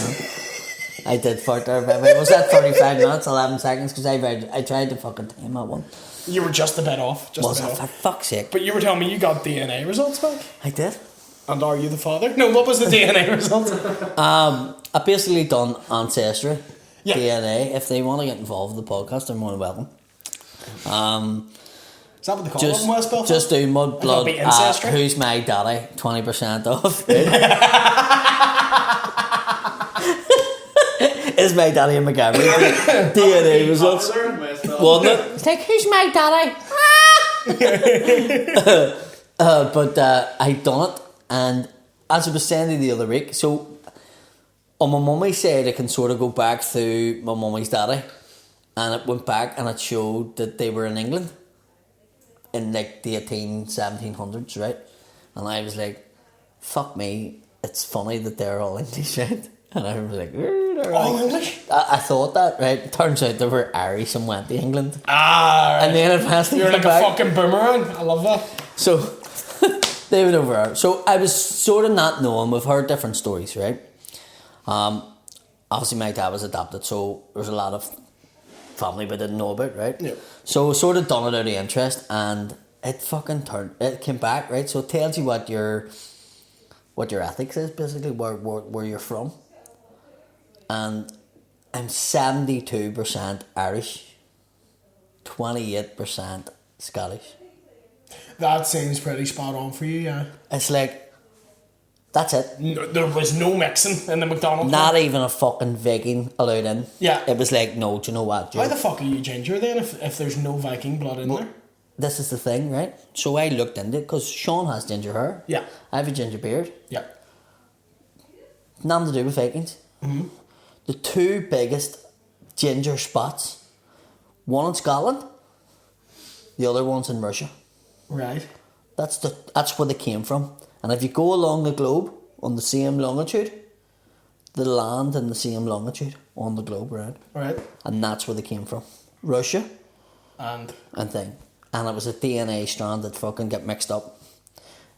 Yeah. I did fart there, by the way. Was that 35 minutes, 11 seconds? Because I tried to fucking time that one. You were just a bit off. For fuck's sake. But you were telling me you got DNA results back. I did. And are you the father? No, what was the DNA result? I basically done ancestry. Yeah. DNA. If they want to get involved with the podcast, they're more than welcome. Is that what they call it in West Belfast? Just do Mudblood. Who's my daddy? 20% off. Is my daddy in McGarry? DNA results. Wasn't it? It's like, who's my daddy? But I done it, and as I was saying to you the other week, so on my mummy's side I can sort of go back through my mummy's daddy, and it went back and it showed that they were in England in like the 1700s, right? And I was like, fuck me, it's funny that they're all English, right? And I was like, all English? I thought that, right? Turns out they were Irish and went to England. Right. And then it passed. You're like back. A fucking boomerang. I love that. So they went over there. So I was sort of not knowing. We've heard different stories, right? Obviously my dad was adopted, so there's a lot of family we didn't know about, right? Yeah. So sort of done it out of interest, and it fucking turned. It came back, right? So it tells you what your ethics is, basically where you're from. And I'm 72% Irish, 28% Scottish. That seems pretty spot on for you, yeah. It's like, that's it. No, there was no mixing in the McDonald's. Not even a fucking Viking allowed in. Yeah. It was like, no, do you know what, Joe? Why the fuck are you ginger then if there's no Viking blood in there? This is the thing, right? So I looked into it, because Sean has ginger hair. Yeah. I have a ginger beard. Yeah. Nothing to do with Vikings. Mm-hmm. The two biggest ginger spots, one in Scotland, the other one's in Russia. Right. That's where they came from. And if you go along the globe on the same longitude, they land in the same longitude on the globe, right? Right. And that's where they came from. Russia and thing. And it was a DNA strand that fucking got mixed up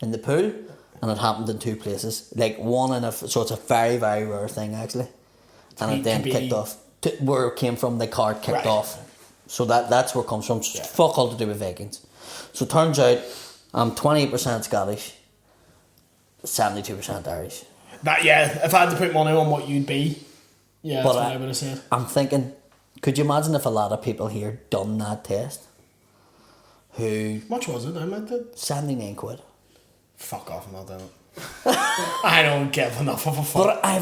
in the pool, and it happened in two places. Like one in so it's a very, very rare thing actually. And it then kicked off. Where it came from, the card kicked off. So that's where it comes from. Yeah. Fuck all to do with Vikings. So it turns out I'm 28% Scottish, 72% Irish. That, yeah, if I had to put money on what you'd be, yeah, that's what I would have said. I'm thinking, could you imagine if a lot of people here done that test? Who... Much was it? I meant it. 79 quid. Fuck off, I'm not doing it. I don't give enough of a fuck. But I've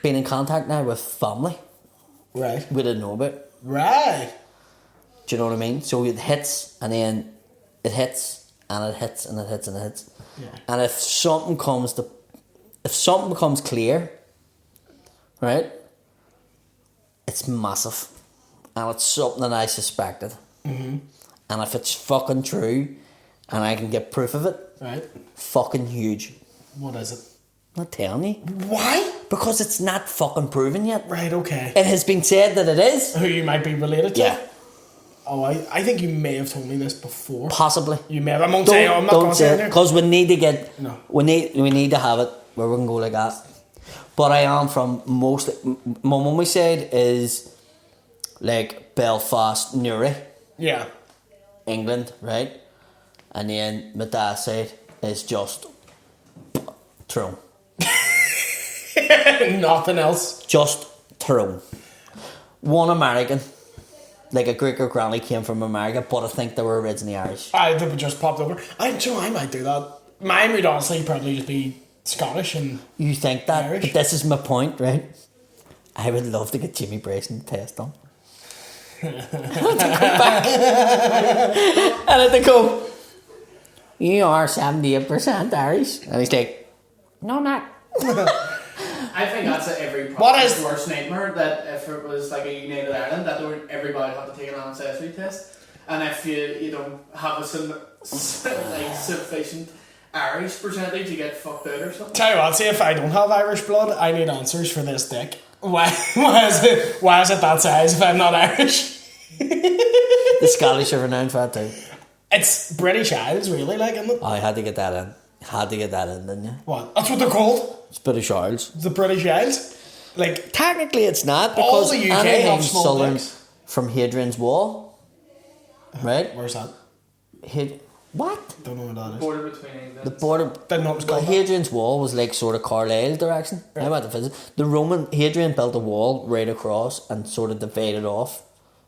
been in contact now with family. Right. We didn't know about. Right. Do you know what I mean? So it hits, and then it hits, and it hits, and it hits, and it hits. Yeah. And if something becomes clear, right, it's massive, and it's something that I suspected. Mm-hmm. And if it's fucking true, and I can get proof of it, right, fucking huge. What is it? I'm not telling you. Why? Because it's not fucking proven yet. Right, okay. It has been said that it is. Who you might be related to? Yeah. Oh, I think you may have told me this before. Possibly. You may have. I'm not going to say it. Because we need to get... No. We need to have it where we can go like that. But I am from mostly... My mummy side is like Belfast, Newry. Yeah. England, right? And then my dad's side is just Tyrone. Nothing else. Just Tyrone. One American. Like a great granny came from America, but I think they were originally Irish. They just popped over. I might do that. Mine would honestly probably just be Scottish and You think that? Irish. But this is my point, right? I would love to get Jimmy Brayson to test on. And to go back. And to go, you are 78% Irish. And he's like, no, I'm not. I think that's every What is- worst nightmare, that if it was like a United Ireland, that everybody had to take an ancestry test, and if you don't have a sufficient Irish percentage, you get fucked out or something. Tell you what, see if I don't have Irish blood, I need answers for this dick. Why is it that size if I'm not Irish? The Scottish are renowned for that too. It's British Isles, really, like, isn't it? Oh, I had to get that in. Didn't you? What? That's what they're called? It's British Isles. The British Isles? Like, Technically it's not, All because the UK have anything small southern dicks. from Hadrian's Wall, right? where's that? What? Don't know what that is. Border between England. The border. Didn't know it was Well, called that. Hadrian's Wall was like sort of Carlisle direction. Right. I went to visit. Hadrian built a wall right across and sort of divided off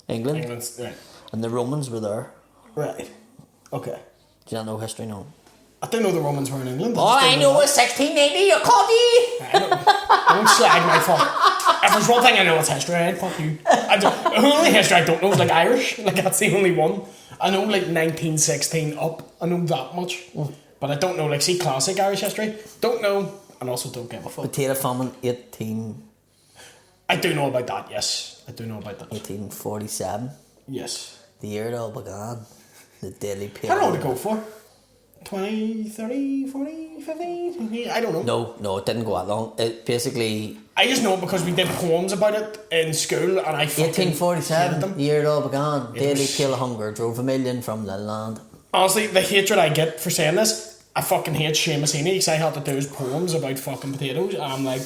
England. England's, right. And the Romans were there. Right. Okay. Do you not know history? No. I didn't know the Romans were in England. All I know is 1680, you coddy! Don't slag my fuck. If there's one thing I know, it's history, right? Fuck you. The only history I don't know is like Irish. Like, that's the only one. I know like 1916 up. I know that much. But I don't know, like, see, classic Irish history. Don't know, and also don't give a fuck. Potato famine 1847. I do know about that, yes. I do know about that. Yes. The year it all began. The deadly How long period. to go for? 20, 30, 40, 50? I don't know. No, it didn't go that long. It basically... I just know it because we did poems about it in school, and I fucking hated 1847, them. the year it all began. Deadly was- pale hunger drove a million from the land. Honestly, the hatred I get for saying this, I fucking hate Seamus Heaney because I had to do his poems about fucking potatoes, and I'm like,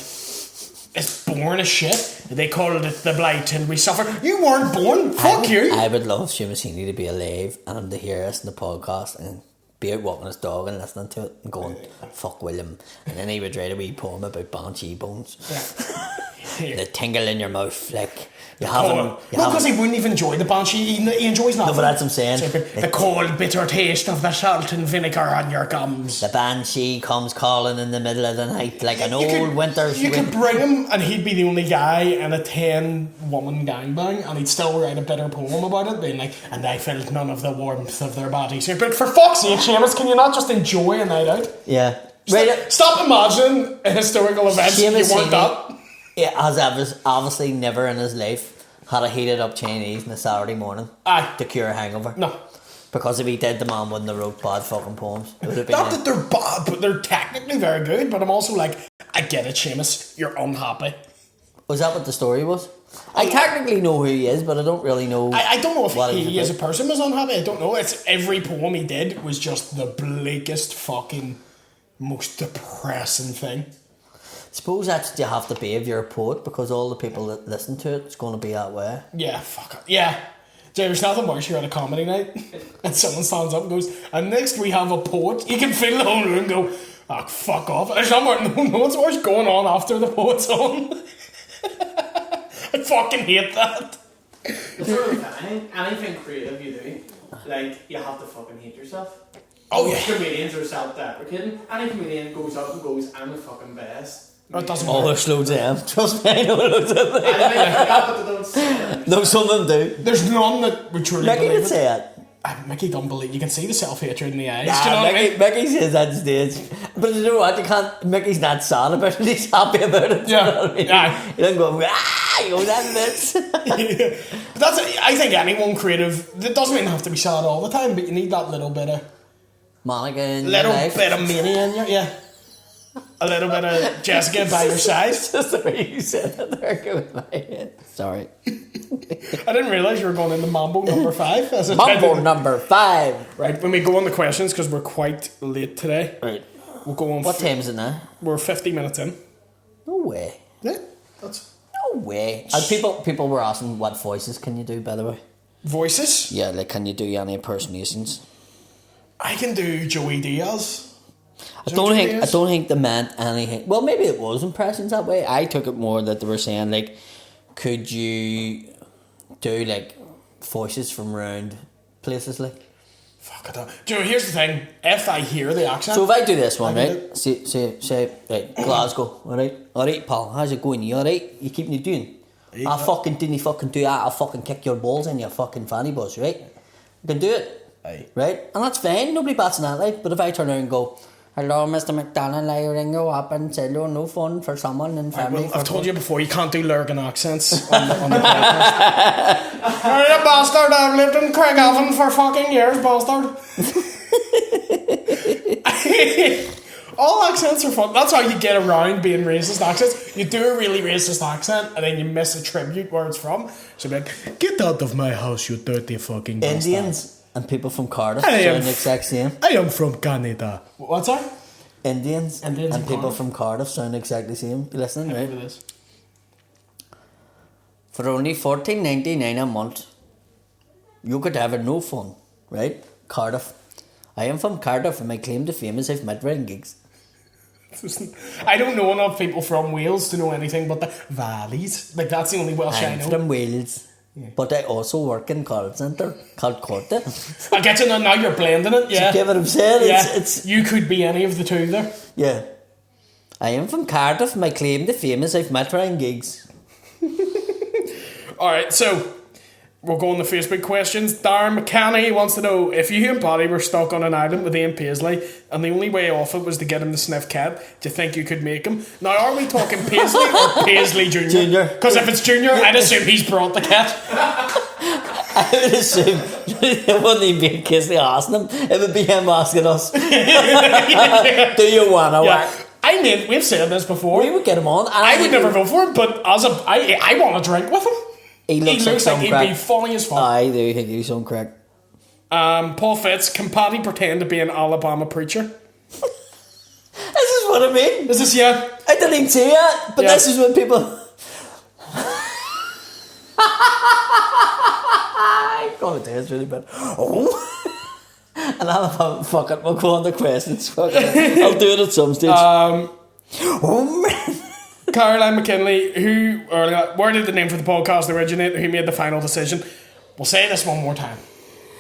it's boring as shit. They called it the blight and we suffer. You weren't born. Fuck you. I would love Seamus Heaney to be alive and him to hear us in the podcast and be out walking his dog and listening to it and going, fuck William. And then he would write a wee poem about banshee bones. Yeah. The tingle in your mouth, like you haven't. No, because he wouldn't even enjoy the banshee. He enjoys nothing. No, but that's what I'm saying. So the cold, bitter taste of the salt and vinegar on your gums. The banshee comes calling in the middle of the night like an You old could- winter's You wind. could bring him, and he'd be the only guy in a 10-woman gangbang, and he'd still write a bitter poem about it, being like, "And I felt none of the warmth of their bodies." But for fuck's sake, Seamus, can you not just enjoy a night out? Yeah. Right. Stop imagining a historical event. Seamus You weren't Heaney- that. Yeah, has obviously never in his life had a heated up Chinese on a Saturday morning Aye. to cure a hangover. No. Because if he did, the man wouldn't have wrote bad fucking poems. It would have been Not that they're bad, but they're technically very good. But I'm also like, I get it, Seamus. You're unhappy. Was that what the story was? I technically know who he is, but I don't really know. I don't know if what he was as a person was unhappy. I don't know. It's every poem he did was just the bleakest fucking most depressing thing. Suppose that's what you have to be if you're a poet, because all the people that listen to it's going to be that way. Yeah, fuck it. Yeah. There's nothing worse. You're at a comedy night and someone stands up and goes, "And next we have a poet." You can feel the whole room go, "Oh, fuck off." There's no what's worse going on after the poet's on. I fucking hate that. It's sort of anything creative you do, like, you have to fucking hate yourself. Oh, yeah. Comedians are self-deprecating. Any comedian goes up and goes, I'm the fucking best. It doesn't Oh, matter. there's loads of them. Trust me, I know loads of them. I forgot, but they don't say it. No, some of them do. There's none that would truly Mickey believe would it. say it. Mickey don't believe. You can see the self-hatred in the eyes. Nah, do you know what I mean? Mickey says that on stage. But you know what? You can't. Mickey's not sad about it. He's happy about it. Yeah. You know what I mean? Yeah. He doesn't go, he goes, that bits. But that's. I think anyone creative. It doesn't even have to be sad all the time, but you need that little bit of Monica in your little life. bit of mania in you. Yeah. A little bit of Jessica by your side. Just the way you said it there, go in my head. Sorry. I didn't realise you were going into Mambo number 5. Mambo number 5. Right, when we go on the questions, because we're quite late today, Right. we'll go on. What time is it now? We're 50 minutes in. No way. Yeah, that's No way. And people were asking what voices can you do, by the way. voices. Yeah, like can you do any impersonations? I can do Joey Diaz. I don't think they meant anything. Well, maybe it was impressions that way. I took it more that they were saying like, could you do like voices from around places like? Fuck, I don't. Joe, here's the thing. If I hear the accent, So if I do this one, I can right? Say, right, Glasgow, alright, pal, how's it going? You alright? You keeping you doing? I fucking didn't fucking do that. I'll fucking kick your balls in, you fucking fanny buzz, right? You can do it, Aye. right? And that's fine. Nobody bats an eye, like. But if I turn around and go, hello, Mr. McDonald, I ring you up and tell you no fun for someone and Right, family. well, I've told you before, you can't do Lurgan accents on the podcast. Hey, you bastard, I've lived in Craigavon for fucking years, bastard. All accents are fun. That's how you get around being racist accents. You do a really racist accent and then you misattribute where it's from. So be like, get out of my house, you dirty fucking bastard. Indians and people from Cardiff I am sound the exact same. I am from Canada. What's that? Indians and and people Cardiff. from Cardiff sound exactly the same. You listening, right? Look at this. For only $14.99 a month, you could have a no fun, right? Cardiff. I am from Cardiff and my claim to fame is I've met wearing gigs. I don't know enough people from Wales to know anything but the valleys. Like, that's the only Welsh I I'm know. from Wales, but I also work in call centre called Corta. I get you now you're blending it, yeah. Do you get what I'm saying? Yeah, It's you could be any of the two there. yeah. I am from Cardiff. My claim to fame is I've met wearing gigs. Alright, so we'll go on the Facebook questions. Darren McCanny wants to know if you and Paddy were stuck on an island with Ian Paisley and the only way off it was to get him to sniff cat, do you think you could make him? Now, are we talking Paisley or Paisley Jr.? Junior. Because if it's Junior, I'd assume he's brought the cat. I would assume it wouldn't even be in case they asking him. It would be him asking us. Do you wanna Yeah. work? I mean, we've said this before. We would get him on. And I would think never go for it, but I want to drink with him. He looks like some he'd crack. be funny as fuck. I do think he's on crack. Paul Fitz, can Paddy pretend to be an Alabama preacher? This is what I mean. Is this, yeah? I didn't even see it, but Yeah. this is when people. God, it's really bad. Oh. And I'll fuck it. We'll go on the questions. Fuck it. I'll do it at some stage. Oh man. Caroline McKinley, where did the name for the podcast originate? Who made the final decision? We'll say this one more time.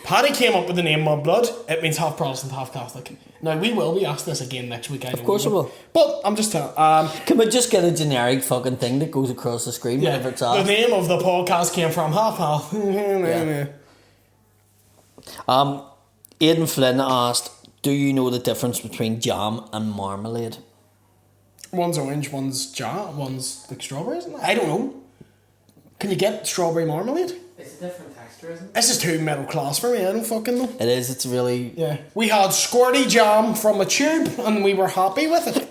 Paddy came up with the name Mudblood. It means half Protestant, half Catholic. Now, we will be asked this again next week. Of course we will. But I'm just telling. Can we just get a generic fucking thing that goes across the screen whenever it's the asked? name of the podcast came from half. Yeah. Aidan Flynn asked, do you know the difference between jam and marmalade? One's orange, one's jam, one's like strawberry, isn't it? I don't know. Can you get strawberry marmalade? It's a different texture, isn't it? This is too middle class for me. I don't fucking know. It is, it's really... Yeah. We had squirty jam from a tube and we were happy with it.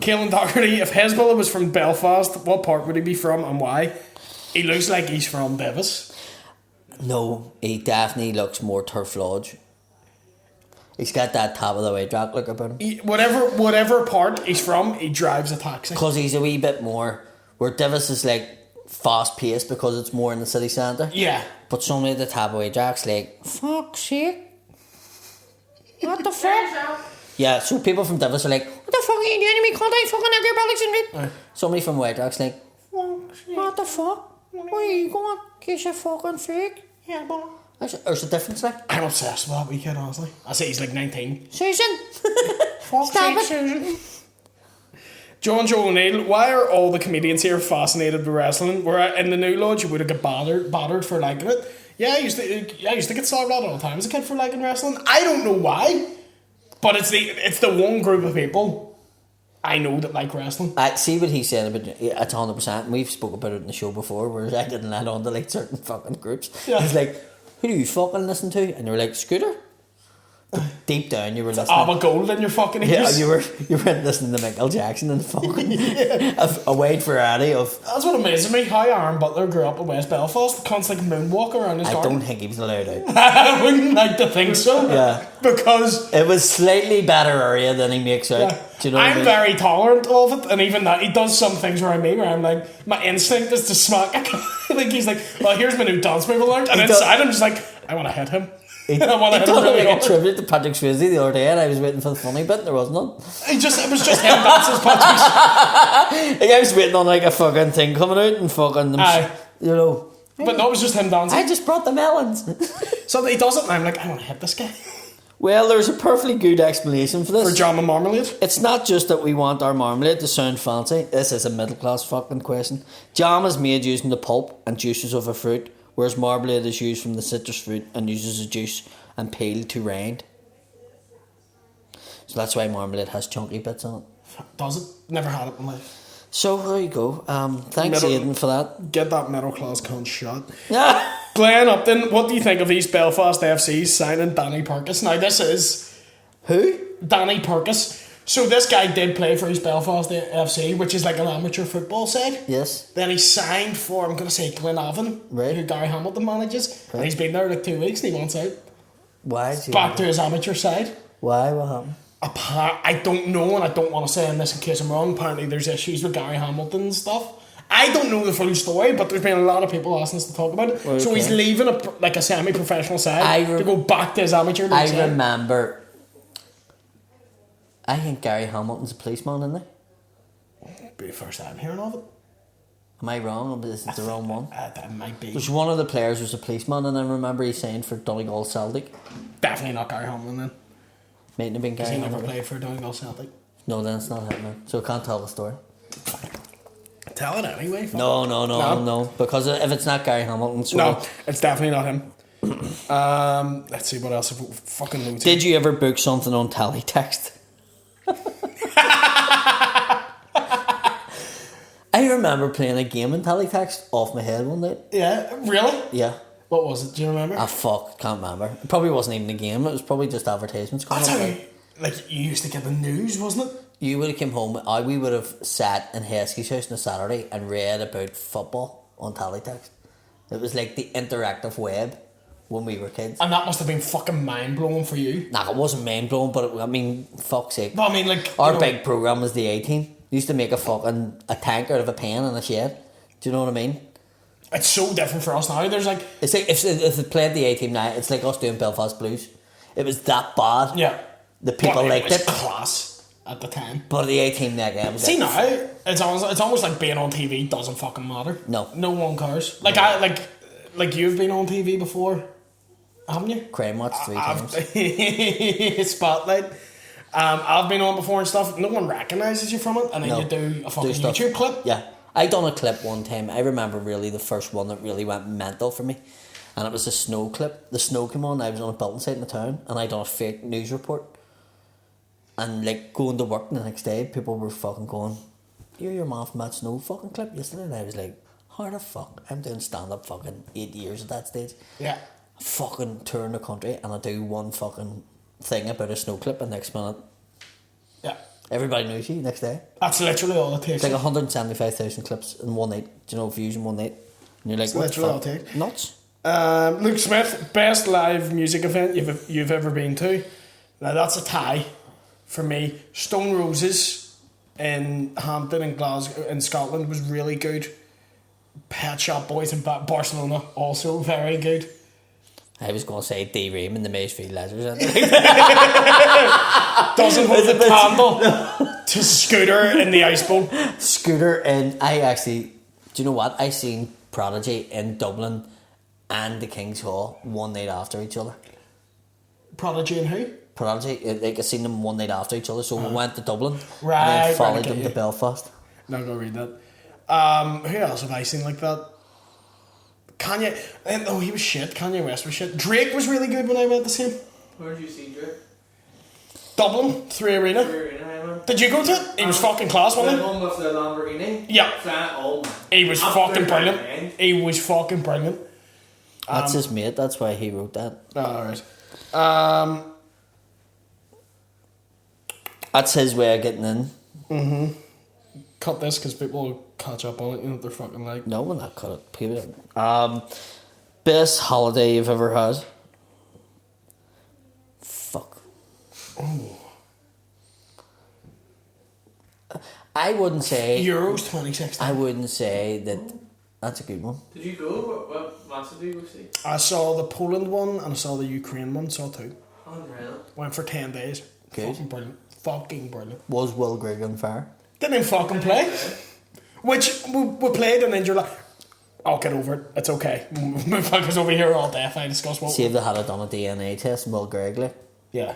Caelan Doherty, if Hezbollah was from Belfast, what part would he be from and why? He looks like he's from Davis. No, he definitely looks more turf lodge. He's got that top of the way drag look about him. Whatever part he's from, he drives a taxi. Because he's a wee bit more... Where Davis is like fast paced because it's more in the city centre. Yeah. But somebody at the top of the way drag's like, fuck's sake. What the fuck? Yeah, so people from Davis are like, what the fuck are you doing to me? Can't I fucking have your bellies in it? Somebody from White Rock's like, what the fuck? Where are you going? Kiss your fucking fake. Yeah, but There's a difference, like. I'm obsessed with that wee kid, honestly. I say he's like 19. Susan! Fuck's sake, Susan. John Joe O'Neill, why are all the comedians here fascinated with wrestling? Where in the New Lodge you would have got battered for liking it. Yeah, I used to get slagged out all the time as a kid for liking wrestling. I don't know why, but it's the one group of people I know that like wrestling. I see what he's saying about it's 100%. We've spoken about it in the show before, whereas I didn't let on to like certain fucking groups. Yeah. He's like, who do you fucking listen to? And you're like, Scooter. But deep down, you were listening. Abba Gold in your fucking ears. Yeah, you were listening to Michael Jackson and fucking a wide variety of. That's what amazes me. How Aaron Butler grew up in West Belfast. The cunts like moonwalk around his I garden. don't think he was allowed out. I wouldn't like to think so. Yeah. Because It was slightly better area than he makes out. yeah, Do you know what I I'm mean? very tolerant of it, and even that he does some things around me where I'm like, my instinct is to smack. Like he's like, well, here's my new dance move I learned, and He inside I'm just like, I want to hit him. He I want to hit him done really like a hard. tribute to Patrick Swayze the other day, and I was waiting for the funny bit, and there was none. It was just him dancing Patrick. Like I was waiting on like a fucking thing coming out and fucking them, Aye. you know. But no, it was just him dancing. I just brought the melons. So he does it, and I'm like, I want to hit this guy Well, there's a perfectly good explanation for this. for jam and marmalade. It's not just that we want our marmalade to sound fancy. This is a middle class fucking question. Jam is made using the pulp and juices of a fruit, whereas marmalade is used from the citrus fruit and uses the juice and peel to rind. So that's why marmalade has chunky bits on it. Does it? Never had it in life. So there you go. Thanks, Middle- Aidan, for that. Get that middle class cunt shot. Yeah. Glenn Upton, what do you think of East Belfast FC signing Danny Purkis? Now this is Who? Danny Purkis. So this guy did play for East Belfast FC, which is like an amateur football side. Yes. Then he signed for, I'm going to say, Glenavon, Right. who Gary Hamilton manages. Right. And he's been there like 2 weeks and he wants out. Why? Is he Back to his amateur side. Why? What happened? I don't know, and I don't want to say this in case I'm wrong. Apparently there's issues with Gary Hamilton and stuff. I don't know the full story, but there's been a lot of people asking us to talk about it. Okay. So he's leaving a semi-professional side to go back to his amateur league I side. remember. I think Gary Hamilton's a policeman, isn't he? Be the first time hearing of it. Am I wrong? Or is it the wrong one? That might be. There's one of the players was a policeman, and I remember he signed for Donegal Celtic. Definitely not Gary Hamilton then. Mightn't have been Because Gary he never Hamilton. played for Donegal Celtic. No, then it's not him, man. So I can't tell the story. Tell it anyway. fuck No, it. no. Because if it's not Gary Hamilton, so No, it's definitely not him. Let's see what else. Fucking loads. Did you ever book something on teletext? I remember playing a game in teletext off my head one night. Yeah, really? Yeah. What was it? Do you remember? Ah, fuck, can't remember. It probably wasn't even a game, it was probably just advertisements. That's coming how up. you, like, you used to get the news, wasn't it? You would have come home, we would have sat in Heskey's house on a Saturday and read about football on teletext. It was like the interactive web when we were kids. And that must have been fucking mind-blowing for you. Nah, it wasn't mind blowing, but I mean, fuck's sake. But I mean, like... Our you know, big programme was the A-Team. Used to make a tank out of a pen in a shed. Do you know what I mean? It's so different for us now. There's like... It's like if they played the A-Team now, it's like us doing Belfast Blues. It was that bad. Yeah. The people But liked was it. class at the time. But the A-Team that game was See like, now, it's almost like being on TV doesn't fucking matter. No. No one cares. Like like you've been on TV before, haven't you? Crime Watch 3 times. Spotlight. I've been on before and stuff. No one recognises you from it, and then No. you do a fucking stuff. YouTube clip. Yeah. I done a clip one time. I remember really the first one that really went mental for me. And it was a snow clip. The snow came on, I was on a building site in the town, and I done a fake news report. And like going to work the next day, people were fucking going, "You're your man from that snow fucking clip yesterday." And I was like, how the fuck? I'm doing stand up fucking 8 years at that stage. Yeah. I fucking tour the country and I do one fucking thing about a snow clip, and next minute Yeah. everybody knows you next day. That's literally all it takes. It's like 175,000 clips in one night. Do you know, views in one night? And you're like, It's what the literally all fuck? it takes. Nuts. Luke Smith, best live music event you've ever been to. Now that's a tie for me. Stone Roses in Hampton in Glasgow in Scotland was really good. Pet Shop Boys in Barcelona also very good. I was going to say D-Ream in the Maysfield Ledgers. Doesn't hold the candle to Scooter in the Icebowl. Scooter, and I actually, do you know what? I seen Prodigy in Dublin and the King's Hall one night after each other. Prodigy and who? Prodigy, like I seen them one night after each other, so we went to Dublin Right, and then right, followed okay, them to yeah. Belfast. Not gonna read that. Who else have I seen like that? Kanye. Oh, he was shit. Kanye West was shit. Drake was really good when I went to see him. Where did you see Drake? Dublin, 3 Arena. Did you go to it? He was fucking class, wasn't The he? one with the Lamborghini? Yeah. Oh man. He was Absolute fucking brilliant. man. He was fucking brilliant. That's his mate, that's why he wrote that. Alright. That's his way of getting in. Cut this because people will catch up on it. You know what they're fucking like. No, we'll not cut it. Keep it. Best holiday you've ever had? Fuck. Oh. I wouldn't say. Euros 2016. I wouldn't say that. That's a good one. Did you go? What match did you go see? I saw the Poland one and I saw the Ukraine one. Saw 2. Unreal. Went for 10 days. Good. Fucking brilliant. Fucking brilliant. Was Will Grigg on fire? Didn't even fucking play. Which we played and then you're like, I'll get over it. It's okay. My fuckers over here all day if I discuss what. See if they had done a DNA test, Will Grigg, like. Yeah.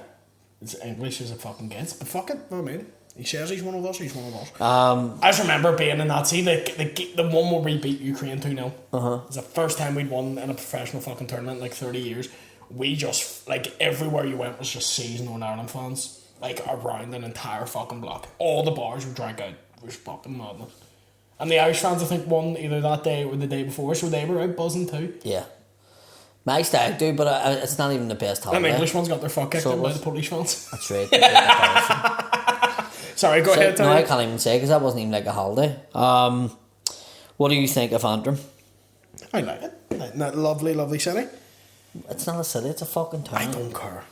It's English is a fucking gets. But fuck it. No, I mean. He says he's one of us, he's one of us. I just remember being in that scene, the one where we beat Ukraine 2-0. Uh-huh. It's the first time we'd won in a professional fucking tournament in like 30 years. We just, like, everywhere you went was just season Northern Ireland fans. Like, around an entire fucking block. All the bars were drank out. It was fucking madness. And the Irish fans, I think, won either that day or the day before, so they were out buzzing too. Yeah. My style do, but it's not even the best And holiday. the English ones got their fuck kicked So in by was- the Polish fans. That's right. Sorry, go ahead, No, Tony. I can't even say because that wasn't even like a holiday. What do you think of Antrim? I like it. That lovely, lovely city. It's not a city, it's a fucking town. I don't care.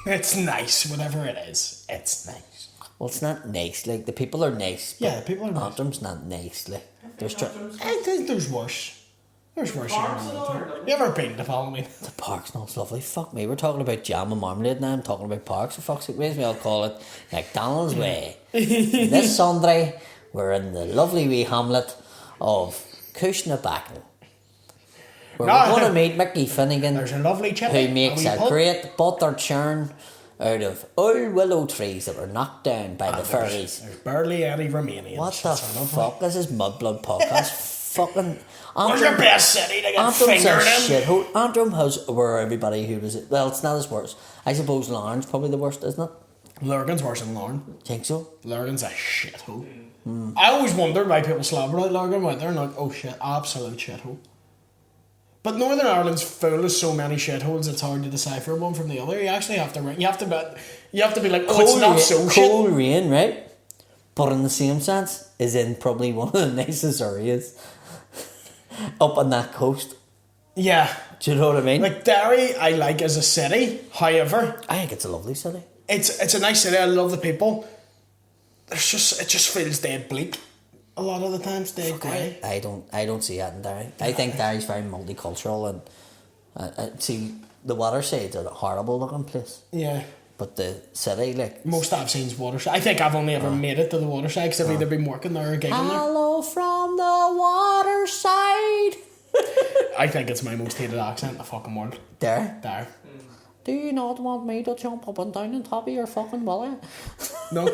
It's nice, whatever it is. It's nice. Well, it's not nice. Like, the people are nice. Yeah, people are nice. Antrim's not nice. Like, there's I think there's worse. There's worse. Parks and all, or- You ever been to Halloween? the park's not lovely. Fuck me. We're talking about jam and marmalade now. I'm talking about parks. For fuck's sake, may as well call it McDonald's Way. This Sunday, we're in the lovely wee hamlet of Cushnabacken. Where No, we're going to meet Mickey Finnegan, There's a lovely chip. who makes a great butter churn out of old willow trees that were knocked down by the fairies. There's barely any Romanians. What the It's lovely. fuck? This is Mudblood podcast. Fucking Where's your best city to get Anthem's a fingered in? shithole. Antrim has where everybody who was well, it's not as worse. I suppose Larne's probably the worst, isn't it? Lurgan's worse than Larne. Think so? Lurgan's a shithole. I always wondered why people slobbered out Lurgan went there and like, oh shit, absolute shithole. But Northern Ireland's full of so many shitholes it's hard to decipher one from the other. You actually have to you have to be like, oh, it's not so shit. Cold rain, right? But in the same sense, is in probably one of the nicest areas up on that coast. Yeah. Do you know what I mean? Like Derry, I like as a city. However, I think it's a lovely city. it's a nice city. I love the people. It just feels dead bleak a lot of the times. Dead grey. I don't see that in Derry. I think Derry's very multicultural and see the waterside's a horrible looking place. Yeah. But the city, like Most I've seen is waterside. I think I've only ever made it to the waterside because I've either been working there or gigging there. hello from the waterside. I think it's my most hated accent in the fucking world. There. Do you not want me to jump up and down on top of your fucking belly? No.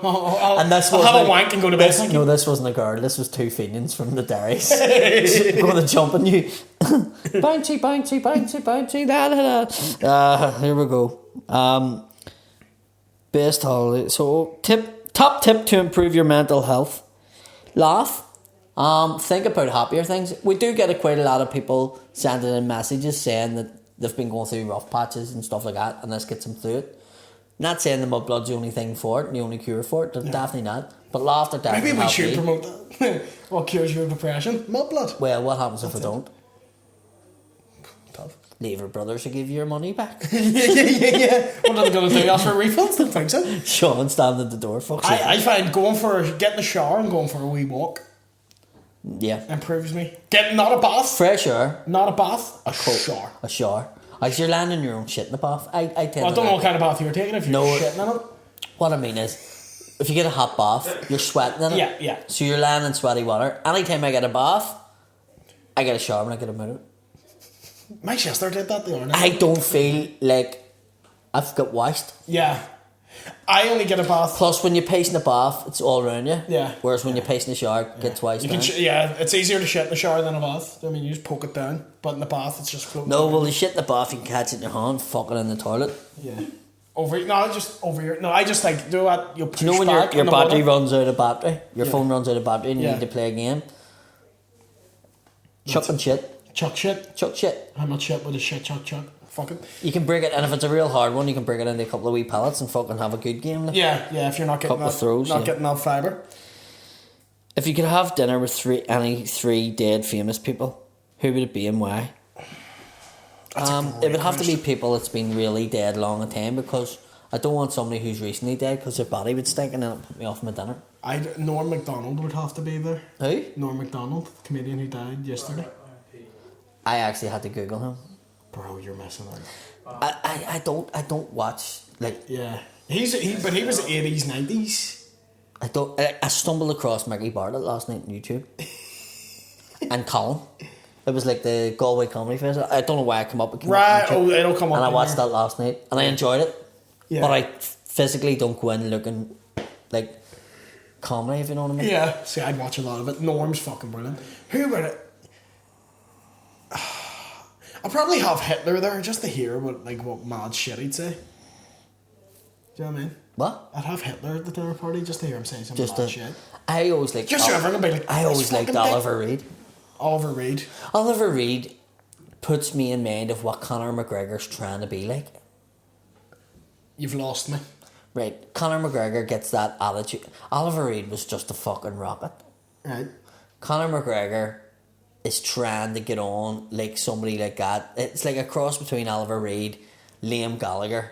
I'll And this have wasn't a wank and go to bed. This, no, this wasn't a girl. This was two Fenians from the Derrys going to jump on you. Bouncy, bouncy, bouncy, bouncy. Da, da, da. Here we go. Best holiday. So, top tip to improve your mental health: laugh. Think about happier things. We do get quite a lot of people sending in messages saying that they've been going through rough patches and stuff like that, and this gets them through it. Not saying the Mudblood's the only thing for it and the only cure for it. They're definitely not. But laughter definitely Maybe we help should me. promote that. What cures your depression? Mudblood. Well, what happens if I don't? Tough. Lever Brothers will give you your money back. yeah. What are they going to do? Ask for refunds? Don't think so. Sean standing at the door. Fuck's sake. I find getting a shower and going for a wee walk Yeah. improves me. Not a bath. Fresh air. Not a bath. A shower. A shower. Like you're landing your own shit in the bath. I tend Well, I to don't know like- what kind of bath you're taking if you're No. shitting in it. What I mean is, if you get a hot bath, you're sweating in it. Yeah. So you're landing in sweaty water. Anytime I get a bath, I get a shower and I get a minute. My sister did that the other night. I don't feel like I've got washed. Yeah. I only get a bath. Plus, when you piss in the bath, it's all around you. Yeah. Whereas when you piss in the shower, it gets washed. You can it's easier to shit in the shower than a bath. I mean, you just poke it down. But in the bath, it's just floating. No, well, the shit in the bath, you can catch it in your hand, fuck it in the toilet. Yeah. Over here. No, I just like do that. You know when your battery runs out of battery, your phone runs out of battery, and you need to play a game. Chuck and shit. Chuck shit. Chuck shit. How much shit with a shit chuck? Fuck it. You can break it, and if it's a real hard one, you can break it into a couple of wee pellets and fucking have a good game. Like. Yeah. If you're not getting getting that fibre. If you could have dinner with any three dead famous people, who would it be and why? It would have to be people that's been really dead long a time, because I don't want somebody who's recently dead because their body would stink and then it'd put me off my dinner. Norm Macdonald would have to be there. Who? Norm Macdonald, the comedian who died yesterday. I actually had to Google him. Bro, you're missing out. I don't watch like. Yeah, but he was 80s, 90s. I stumbled across Mickey Bartlett last night on YouTube. And Colin. It was like the Galway Comedy Festival. I don't know why I come up with it'll come up. And I watched that last night and I enjoyed it. Yeah. But I physically don't go in looking like comedy, if you know what I mean. Yeah. See, I'd watch a lot of it. Norm's fucking brilliant. Who would it? I'd probably have Hitler there just to hear what mad shit he'd say. Do you know what I mean? What? I'd have Hitler at the dinner party just to hear him say some mad shit. I always like. Just everyone be like. I always liked Oliver Reed. Oliver Reed. Oliver Reed puts me in mind of what Conor McGregor's trying to be like. You've lost me. Right, Conor McGregor gets that attitude. Oliver Reed was just a fucking rocket. Right. Conor McGregor is trying to get on like somebody like that. It's like a cross between Oliver Reed, Liam Gallagher,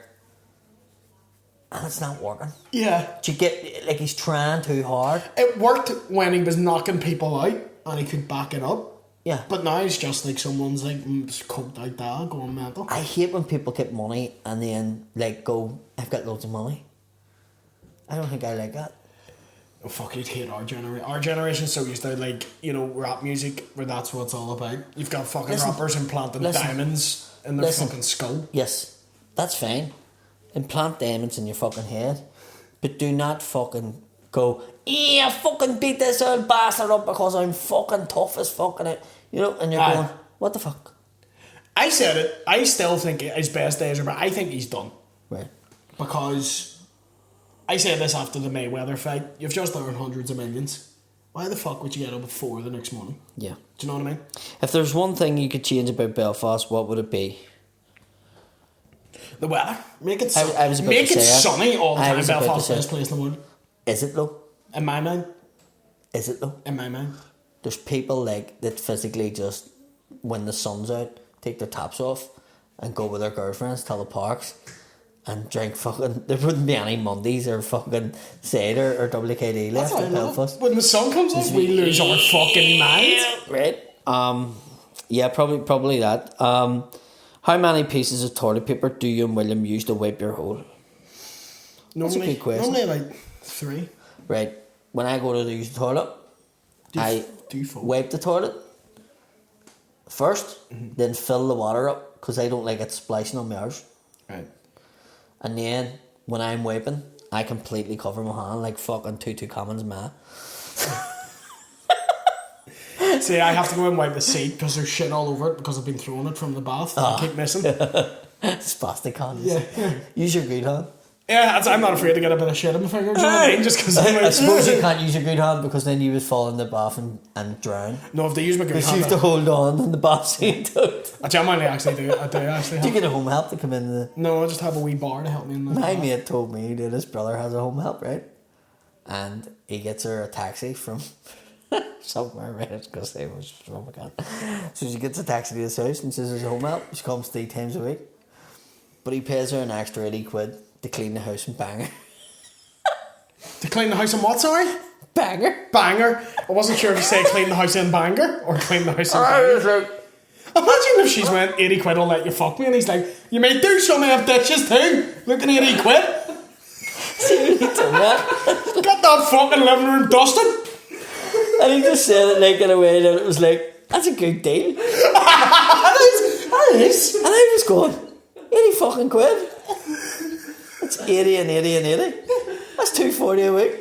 and it's not working. Yeah. Do you get like he's trying too hard? It worked when he was knocking people out and he could back it up. Yeah. But now it's just like someone's like coked out dad going mental. I hate when people get money and then like go, I've got loads of money. I don't think I like that. Oh, fuck, you'd hate our generation. Our generation's so used to rap music where that's what it's all about. You've got fucking rappers implanting diamonds in their fucking skull. Yes, that's fine. Implant diamonds in your fucking head. But do not fucking go, yeah, fucking beat this old bastard up because I'm fucking tough as fucking it. You know, and you're going, what the fuck? I said it. I still think his best days are, but I think he's done. Right. Because I said this after the Mayweather fight. You've just earned hundreds of millions. Why the fuck would you get up at 4 the next morning? Yeah. Do you know what I mean? If there's one thing you could change about Belfast, what would it be? The weather. Make it sunny all the time. Belfast, best place in the world. Is it though? In my mind. Is it though? In my mind. There's people like that physically just, when the sun's out, take their tops off and go with their girlfriends to the parks and drink fucking. There wouldn't be any Mondays or fucking cider or WKD left in Belfast. When the sun comes up, we lose our fucking minds. Right. Yeah, probably that. How many pieces of toilet paper do you and William use to wipe your hole? That's a good question. Normally like 3. Right. When I go to use the toilet, I wipe the toilet first, then fill the water up because I don't like it splashing on my arse. Right. And then when I'm wiping, I completely cover my hand like fucking Tutankhamun's ma. See, I have to go and wipe the seat because there's shit all over it because I've been throwing it from the bath. I keep missing. Spastic hands. Yeah. Use your good hand. Yeah, I'm not afraid to get a bit of shit in my fingers. You know what I mean? Just because I suppose you can't use your good hand because then you would fall in the bath and drown. No, if they use my good hand, you have to hold on in the bath seat. I genuinely actually do. I do actually. Do you get a home help to come in? No, I just have a wee bar to help me in the My bath. mate told me that his brother has a home help, right? And he gets her a taxi from somewhere, right? Because they was from again. So she gets a taxi to his house and says there's a home help. She comes 3 times a week. But he pays her an extra 80 quid to clean the house and bang her. To clean the house and what, sorry? Banger. Banger. I wasn't sure if you say clean the house and banger or clean the house and banger. Imagine if she's went 80 quid, I'll let you fuck me, and he's like, you may do some of dishes too. Looking at 80 quid. Get that fucking living room dusted. And he just said it like in a way that it was like, that's a good deal. That That is. And I was going, 80 fucking quid. It's 80 and 80 and 80. That's 240 a week.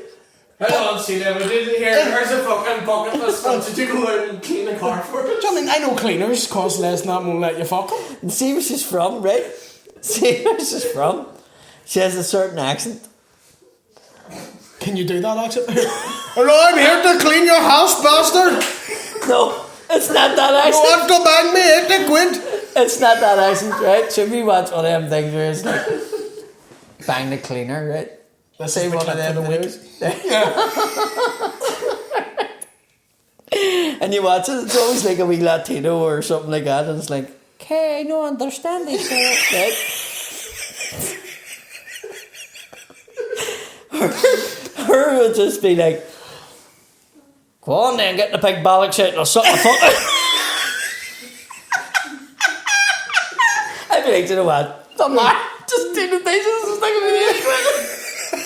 Hold on, see them. Here's a fucking bucket list. Did you go out and clean the car for it? I mean, I know cleaners cost less than that and won't let you fuck them. And see where she's from, right? See where she's from. She has a certain accent. Can you do that accent? Hello, I'm here to clean your house, bastard. No, it's not that You accent. want to bang me 80 quid? It's not that accent, right? So if you watch one of them things where it's like, bang the cleaner, right? Let's Say see one of them videos. And you watch it, it's always like a wee Latino or something like that, and it's like, okay, I don't understand this, right? Her would just be like, go on then, get the big bollocks out and I'll suck the fuck out. I'd be like, you know what? Don't lie. Just do the dishes and stick them in the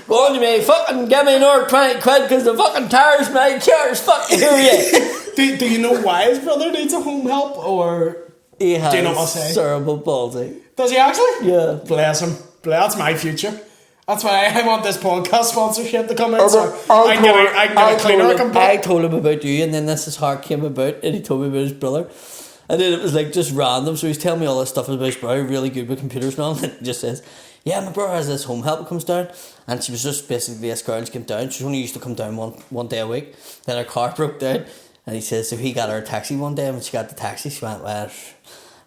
Go on, you may fucking give me another 20 quid because the fucking tires my car's fucking here yet. Do you know why his brother needs a home help, or He has do you know what I say? cerebral palsy. Does he actually? Yeah. Bless him. That's my future. That's why I want this podcast sponsorship to come in, so I can get a cleaner I can put. I told him about you, and then this is how it came about, and he told me about his brother. And then it was like just random, so he's telling me all this stuff about his brother, really good with computers and all, and it just says, yeah, my brother has this home help that comes down, and she was just basically this girl, and she came down, she only used to come down one day a week, then her car broke down, and he says, so he got her a taxi one day, and when she got the taxi, she went, well,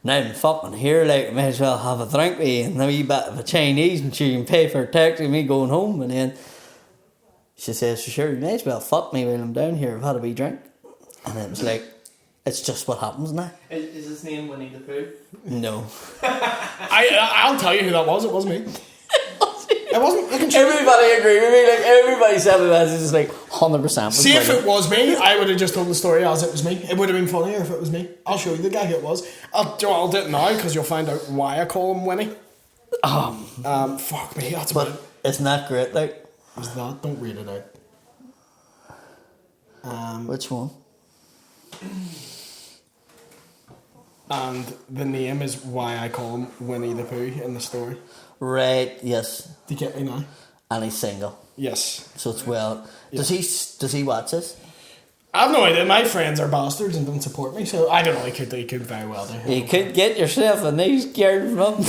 now I'm fucking here, like, may as well have a drink with you, and a wee bit of a Chinese, and she can pay for a taxi, me going home, and then she says, sure, you may as well fuck me while I'm down here, I've had a wee drink, and it was like, it's just what happens now. Is his name Winnie the Pooh? No. I'll tell you who that was. It wasn't me. It wasn't. I can show you. Everybody agreed with me, like, everybody said me that, it's just like, 100%. See, if it was me, I would have just told the story as it was me. It would have been funnier if it was me. I'll show you the guy who it was. I'll do it now because you'll find out why I call him Winnie. Fuck me, that's But bad. it's not great, like. Is that? Don't read it out. Which one? And the name is why I call him Winnie the Pooh in the story. Right, yes. Do you get me now? And he's single. Yes. So it's well. Does he watch this? I've no idea. My friends are bastards and don't support me, so I don't know. He could very well do. You could get yourself a nice girl from.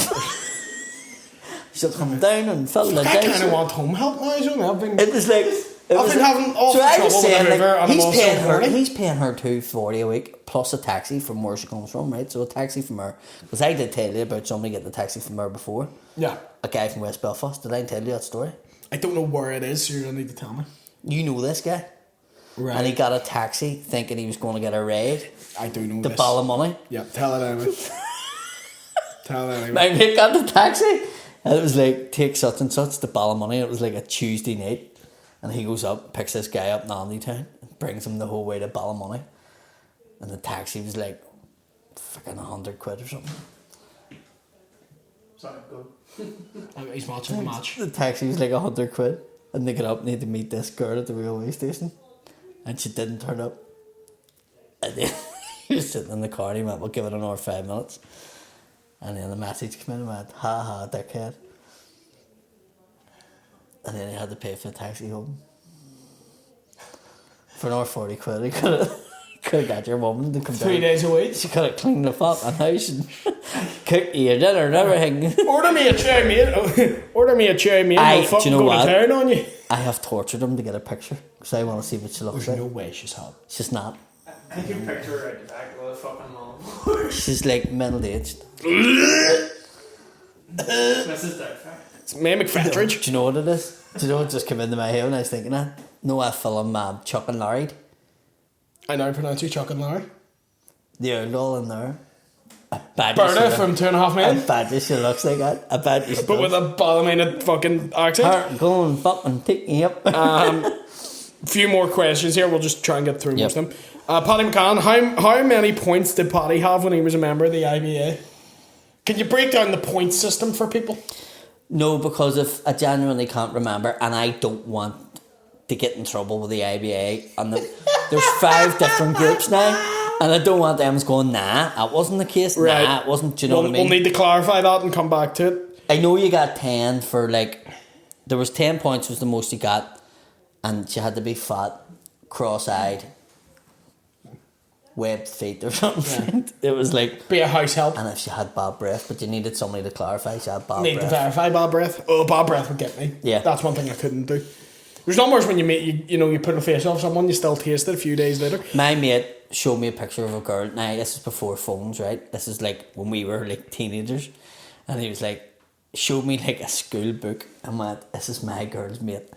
She'll come down and fill the I kind of dice. want home help now. So I've been. It was like. I've been having awful I trouble was with saying, the Hoover, and I'm also horny. he's paying her $240 a week plus a taxi from where she comes from, right? So a taxi from her, because I did tell you about somebody getting a taxi from her before. Yeah. A guy from West Belfast. Did I tell you that story? I don't know where it is, so you're gonna need to tell me. You know this guy, Right. and he got a taxi thinking he was going to get a ride. I do know The this. ball of money. Yeah, tell it anyway. Tell it anyway. My mate got the taxi, and it was like, take such and such, the ball of money. It was like a Tuesday night. And he goes up, picks this guy up in Andytown, and brings him the whole way to Ballymoney. And the taxi was like fucking 100 quid or something. Sorry, go. He's watching the match. The taxi was like 100 quid. And they got up and had to meet this girl at the railway station. And she didn't turn up. And then he was sitting in the car and he went, we'll give it another 5 minutes. And then the message came in and went, ha ha, dickhead. And then he had to pay for the taxi home. For another 40 quid, he could have got your woman to come 3 down. days a week. She could have cleaned the fucking house and cooked you your dinner and everything. Order me a chow mein. Order me a chow mein. I- I'll do fucking you know go what? to town on you. I have tortured him to get a picture because I want to see what she looks There's like. no way she's hot. She's not. I can picture her right back with a fucking mom. She's like middle aged. Mrs. Doubtfire. It's May McFettridge. Do you know what it is? Do you know what just came into my head when I was thinking that? No, I film Chuck and Larry. I now pronounce you Chuck and Larry. The Earl in there. I bet Berta from 2.5 I Men. bet you she looks like that. I bet you she But with a ballamina fucking accent. her going fucking take me up. Few more questions here. We'll just try and get through Yep. most of them. Paddy McCann, how many points did Paddy have when he was a member of the IBA? Can you break down the point system for people? No, because if I genuinely can't remember and I don't want to get in trouble with the IBA, and there's 5 different groups now, and I don't want them going, nah, that wasn't the case, Right. nah, it wasn't, do you know what I mean? We'll need to clarify that and come back to it. I know you got 10 for like, there was 10 points was the most you got, and you had to be fat, cross-eyed, webbed feet or something. Yeah. It was like... Be a house help. And if she had bad breath, but you needed somebody to clarify she had bad Need breath. to verify bad breath. Oh, bad breath would get me. Yeah. That's one thing I couldn't do. There's not much when you put a face off someone, you still taste it a few days later. My mate showed me a picture of a girl. Now, this is before phones, right? This is like when we were like teenagers. And he was like, showed me like a school book and went, this is my girl's mate.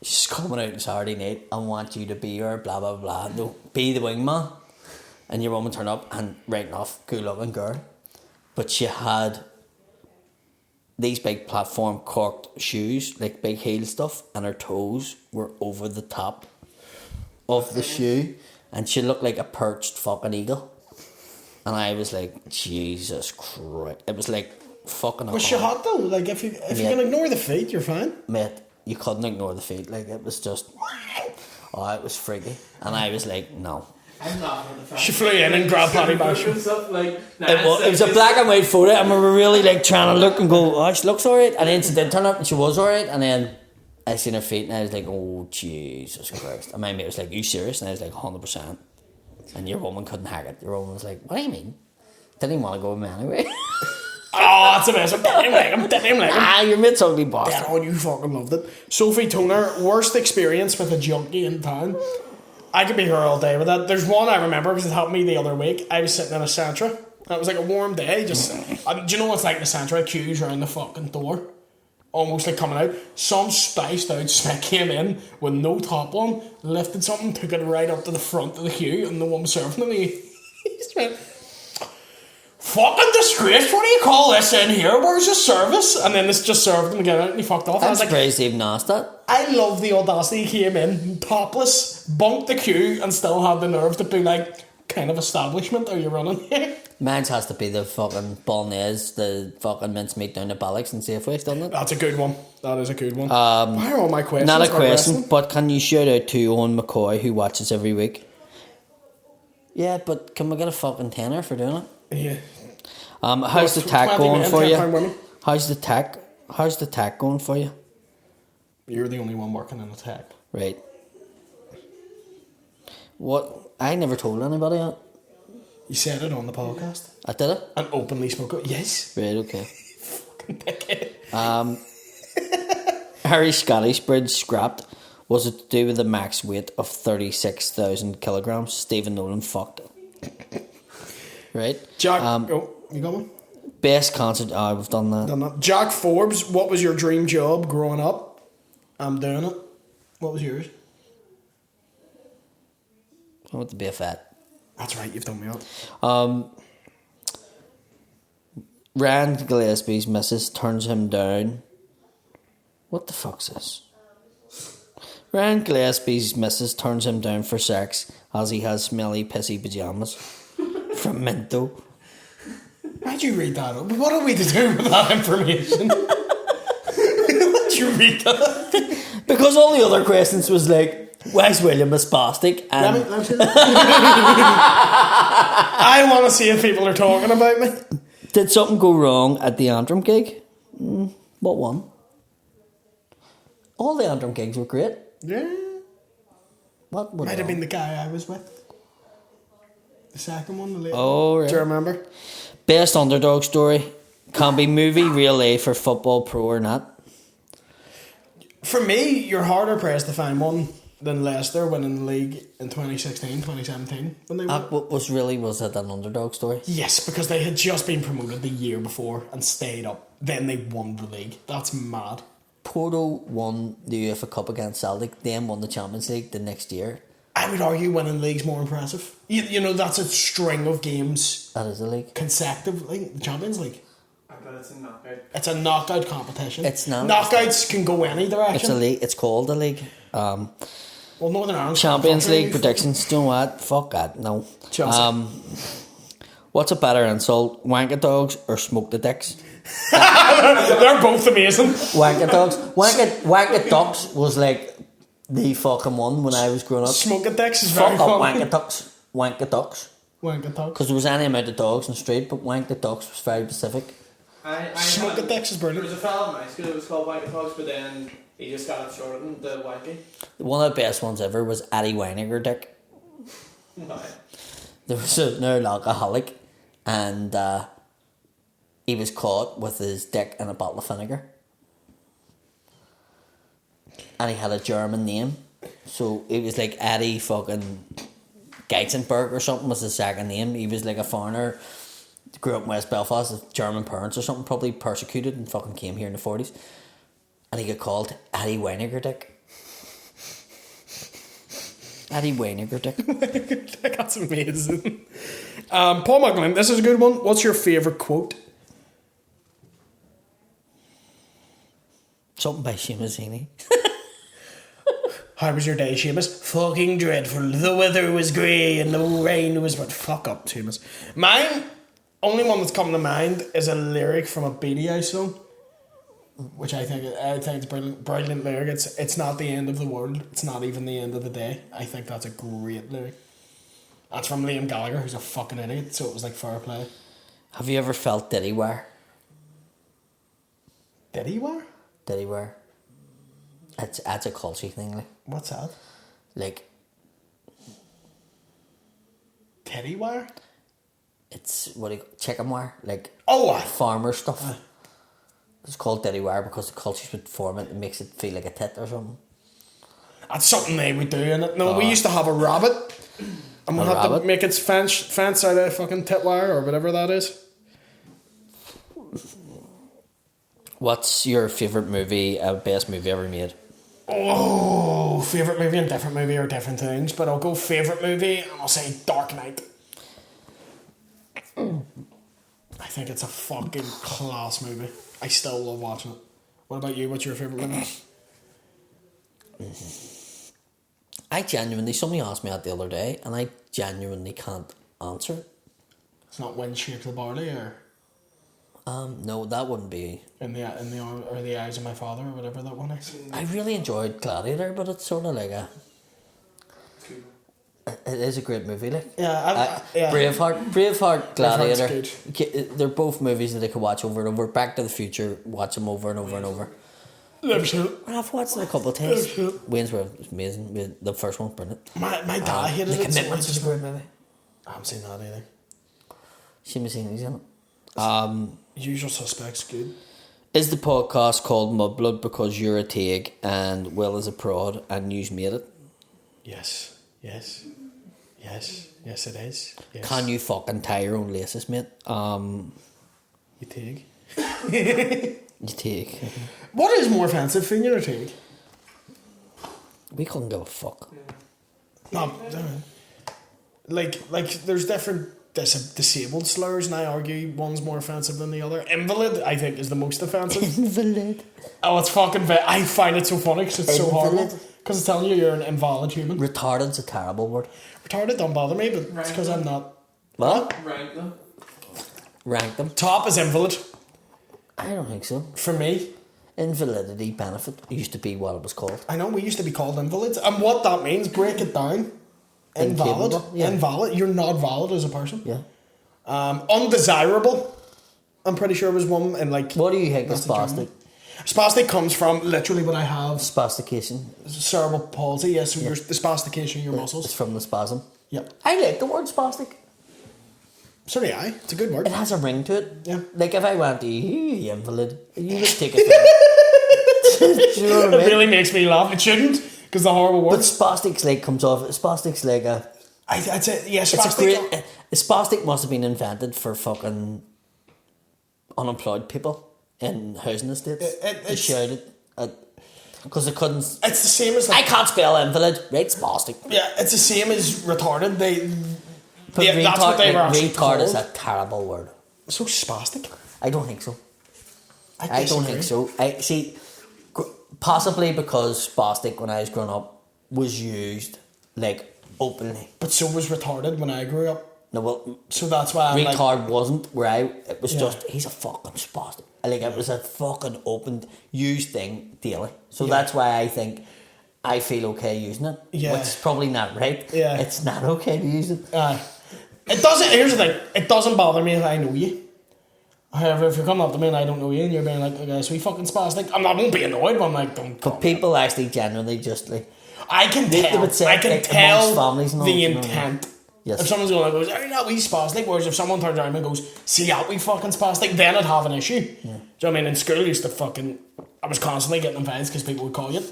She's coming out on Saturday night. I want you to be her, blah, blah, blah. No, be the wingman. And your woman turned up and right off, good looking girl. But she had these big platform corked shoes, like big heel stuff, and her toes were over the top of the shoe, and she looked like a perched fucking eagle. And I was like, Jesus Christ. It was like fucking... Was she hot though? Like if you can ignore the feet, you're fine. Mate, you couldn't ignore the feet. Like it was just... Oh, it was freaky. And I was like, no. I'm laughing at the fact. She flew in and grabbed Paddy Bash. And stuff, like, nah, It was a black and white photo, and we were really like trying to look and go, oh, she looks alright. And then she did turn up and she was alright. And then I seen her feet and I was like, oh, Jesus Christ. And my mate was like, you serious? And I was like, 100%. And your woman couldn't hack it. Your woman was like, what do you mean? Didn't even want to go with me anyway. Oh, that's amazing. Didn't even like him. Ah, your mate's ugly bastard. Oh, you fucking loved it. Sophie Toner, worst experience with a junkie in town. I could be here all day with that. There's one I remember because it happened to me the other week. I was sitting in a Centra. And it was like a warm day. Do you know what's like the Centra? Queues around the fucking door. Almost like coming out. Some spiced out smack came in with no top on, lifted something, took it right up to the front of the queue, and the one was serving them. He just went, fucking disgrace, what do you call this in here? Where's the service? And then this just served him again out and he fucked off. I'm I was like, surprised he even asked that. I love the audacity he came in, topless, bumped the queue, and still had the nerve to be like, kind of establishment are you running here? Mine's has to be the fucking bolognese, the fucking mincemeat down the Ballocks and Safeways, doesn't it? That's a good one. That is a good one. Why are all my questions? Not a about question, wrestling? but can you shout out to Owen McCoy who watches every week? Yeah, but can we get a fucking tenner for doing it? Yeah. How's the For tack 20 going men, for 10 you? pound women. How's the tack going for you? You're the only one working in a tech. Right. What? I never told anybody that. You said it on the podcast. I did it? And openly spoke it. Yes. Right, okay. Fucking dickhead. Harry Scottish Bridge scrapped. Was it to do with the max weight of 36,000 kilograms? Stephen Nolan fucked it. Right? Jack, Um, you got one? Best concert. Oh, we've done that. Done that. Jack Forbes, what was your dream job growing up? I'm doing it. What was yours? I want to be a fat. That's right, you've done me up. Rand Gillespie's missus turns him down. What the fuck's this? Rand Gillespie's missus turns him down for sex as he has smelly, pissy pyjamas from Minto. Why'd you read that? What are we to do with that information? Why'd you read that? Because all the other questions was like, why's William a spastic? And I want to see if people are talking about me. did something go wrong at the Antrim gig? What one? All the Antrim gigs were great. Yeah. What went Might have wrong? been the guy I was with. The second one, the late Oh, one. right. Do you remember? Best underdog story. Can be movie, real life, or football pro or not. For me, you're harder pressed to find one than Leicester winning the league in 2016, 2017. When they won. Was it an underdog story? Yes, because they had just been promoted the year before and stayed up. Then they won the league. That's mad. Porto won the UEFA Cup against Celtic, then won the Champions League the next year. I would argue winning the league's more impressive. You know, that's a string of games That is a league. consecutively. The Champions League. But it's a knockout. It's a knockout competition. It's not. Knockouts can go any direction. It's a league. It's called a league. Well, Northern Ireland. Champions League predictions. Do you know what? Fuck that. No. Chelsea. What's a better insult? Wanker dogs or smoke the dicks? They're both amazing. Wanker dogs. Wanker ducks was like The fucking one when I was growing up. Smoking dicks is very Fuck up funny. wank ducks. Wank ducks. Wank ducks. Because there was any amount of dogs in the street, but wank ducks was very specific. Smoking dicks is brilliant. There was a fella in my school, it was called Wanky Dogs, but then he just got it shortened, the Wanky. One of the best ones ever was Eddie Weiniger Dick. Right. There was an alcoholic, and he was caught with his dick in a bottle of vinegar. And he had a German name. So it was like Eddie fucking Geitzenberg or something was his second name. He was like a foreigner, grew up in West Belfast with German parents or something, probably persecuted and fucking came here in the 40s. And he got called Eddie Weiniger Dick. Eddie Weiniger Dick. That's amazing. Paul McGlynn, this is a good one. What's your favourite quote? Something by Seamus Heaney. How was your day, Seamus? Fucking dreadful. The weather was grey and the rain was... But fuck up, Seamus. Mine, only one that's come to mind is a lyric from a Beanie Eyes song, which I think it's brilliant lyric. It's not the end of the world. It's not even the end of the day. I think that's a great lyric. That's from Liam Gallagher, who's a fucking idiot, so it was like fair play. Have you ever felt diddy wear? Did he wear? Diddy wear. That's a culty thing, like. What's that? Like, Teddy wear? it's chicken wire, like Oh, farmer stuff. It's called diddy wire because the cultures would form it and makes it feel like a tit or something. that's something they would do. And no, we used to have a rabbit, and we had to rabbit? make its fence out of fucking tit wire or whatever that is. What's your favourite movie, best movie ever made? Oh, favourite movie and different movie are different things, but I'll go favourite movie and I'll say Dark Knight. I think it's a fucking class movie. I still love watching it. What about you? What's your favourite movie? Somebody asked me that the other day, and I genuinely can't answer it. It's not Wind Shapes the Barley or No, that wouldn't be. in the Eyes of My Father or whatever that one is. I really enjoyed Gladiator, but it's sort of like it is a great movie, like. Yeah, Braveheart, Gladiator. Braveheart's They're both movies that I could watch over and over. Back to the Future, watch them over and over and over. I've watched it a couple of times. Wayne's World was amazing. The first one, brilliant. My dad hated The it. Commitment's is a great movie. I haven't seen that either. Seamus Heaney's in it. Usual Suspects, good. Is the podcast called Mudblood because you're a Teague and Will is a prod and you've made it? Yes it is. Yes. Can you fucking tie your own laces, mate? You Teague? You Teague. What is more offensive, Finian or Teague? We couldn't give a fuck. No, like there's different disabled slurs, and I argue one's more offensive than the other. Invalid, I think, is the most offensive. Invalid. Oh, it's fucking. I find it so funny because it's so horrible. Invalid. Because it's telling you're an invalid human. Retarded's a terrible word. Retarded don't bother me, but it's because I'm not. What? Rank them. Rank them. Top is invalid I don't think so. for me. Invalidity benefit used to be what it was called. I know we used to be called invalids, and what that means, break it down. Invalid. Incapable, yeah. Invalid. You're not valid as a person. Yeah. Undesirable. I'm pretty sure was one in like. What do you think of That's a German. spastic? Spastic comes from literally what I have. Spastication. Cerebral palsy. Yes, so the spastication of your It's muscles. from the spasm. Yep. I like the word spastic. So do I. It's a good word. It has a ring to it. Yeah. Like if I went to you invalid, you would take it. Do you know what I It mean? really makes me laugh. It shouldn't, because the horrible But word. spastics like comes off. Spastics like a. I'd say, yeah, It's a spastic. great. A spastic must have been invented for fucking unemployed people in housing estates. They it's- shouted because they couldn't. It's the same as I like. can't spell invalid. Right, spastic. Yeah, it's the same as retarded. But Yeah, that's what they were actually retard is called. a terrible word. So spastic. I don't think so. I don't disagree. think so. I see, possibly because spastic when I was growing up was used like openly. But so was retarded when I grew up. No, well, So that's why I'm like. retard wasn't where it was Yeah. just he's a fucking spastic. Like it was a fucking open used thing daily. So Yeah. that's why I think I feel okay using it. Yeah. Which is probably not right. Yeah. It's not okay to use it. It doesn't. Here's the thing. It doesn't bother me if I know you. However, if you're coming up to me and I don't know you and you're being like, okay, so we fucking spastic, I won't be annoyed, but I'm like, don't. But people actually genuinely just like. I can They tell. would say, I can like, tell amongst families and all, the you know. intent. Yes. If someone's going like, goes, "Hey, that wee spastic," whereas if someone turns around and goes, "See that wee fucking spastic," then I'd have an issue. Yeah. Do you know what I mean? In school, I used to fucking. I was constantly getting invited because people would call you.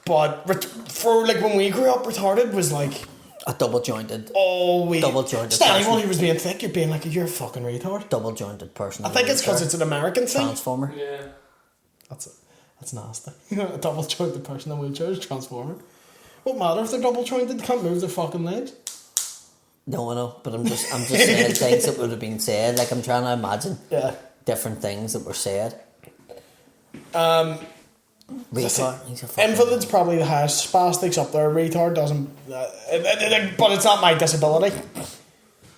But for like when we grew up, retarded was like. A double jointed. Always. Double jointed. It's not anyone who was being thick, you're being like, you're a fucking retard. Double jointed person. I think it's because it's an American thing. Transformer. Yeah. That's nasty. A double jointed person in a wheelchair is a transformer. What matter if they're double jointed? They can't move their fucking legs. No, I know, but I'm just saying things that would have been said. Like I'm trying to imagine different things that were said. Retard. He's a fucking Invalid's probably the highest. Spastics up there. Retard doesn't. But it's not my disability,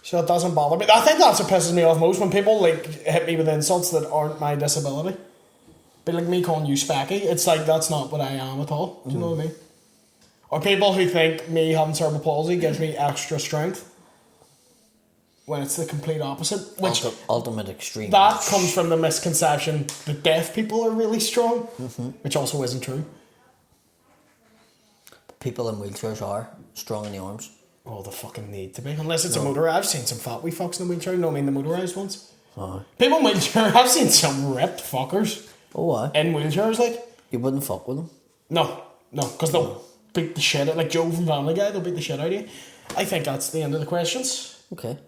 so it doesn't bother me. I think that's what pisses me off most when people like hit me with insults that aren't my disability. But like me calling you specky, it's like that's not what I am at all. Do you know what I mean? Or people who think me having cerebral palsy gives me extra strength when it's the complete opposite. Which ultimate extreme. that comes from the misconception that deaf people are really strong, which also isn't true. People in wheelchairs are strong in the arms. Oh, they fucking need to be. Unless it's a motorised. I've seen some fat wee fucks in a wheelchair. No, I mean the motorised ones. People in wheelchairs, I've seen some ripped fuckers Oh, why? in wheelchairs, like. You wouldn't fuck with them. No, because they'll beat the shit out, like Joe from Family Guy, they'll beat the shit out of you. I think that's the end of the questions. Okay.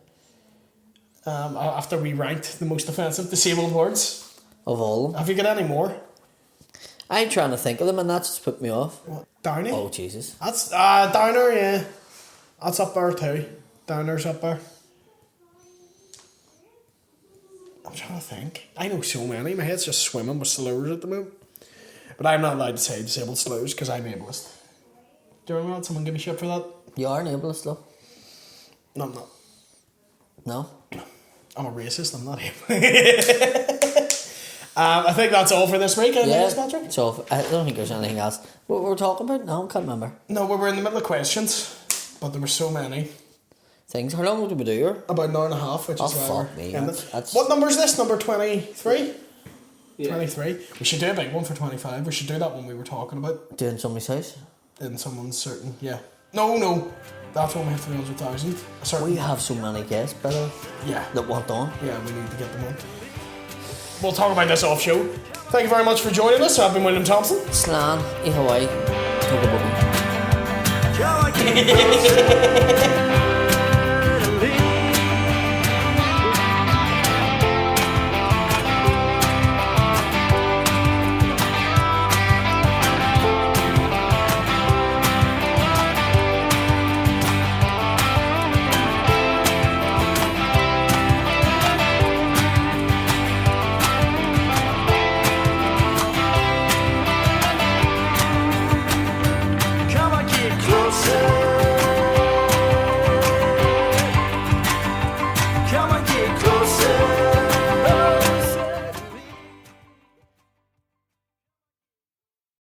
After we ranked the most offensive disabled words. Of all of them. Have you got any more? I'm trying to think of them and that's just put me off. What? Downy? Oh, Jesus. That's, Downer, yeah. That's up there too. Downer's up there. I'm trying to think. I know so many. My head's just swimming with slurs at the moment. But I'm not allowed to say disabled slurs because I'm ableist. Do you remember that? Someone give me shit for that? You are an ableist, though. No, I'm not. No? I'm a racist, I'm not ableist. I think that's all for this week. Anything else, Patrick? So, I don't think there's anything else. What were we talking about? No, I can't remember. No, we were in the middle of questions. But there were so many. Things. How long did we do here? About an hour and a half, which is why fuck we're me. ending. That's... What number is this? Number 23? Yeah. 23. We should do a big one for 25. We should do that one we were talking about. Doing somebody's house? In someone's certain, yeah. No. That's when we have 300,000. We have so many guests, by the way, that want on. Yeah, we need to get them on. We'll talk about this off show. Thank you very much for joining us. I've been William Thompson. Slan, in Hawaii. Talk about me.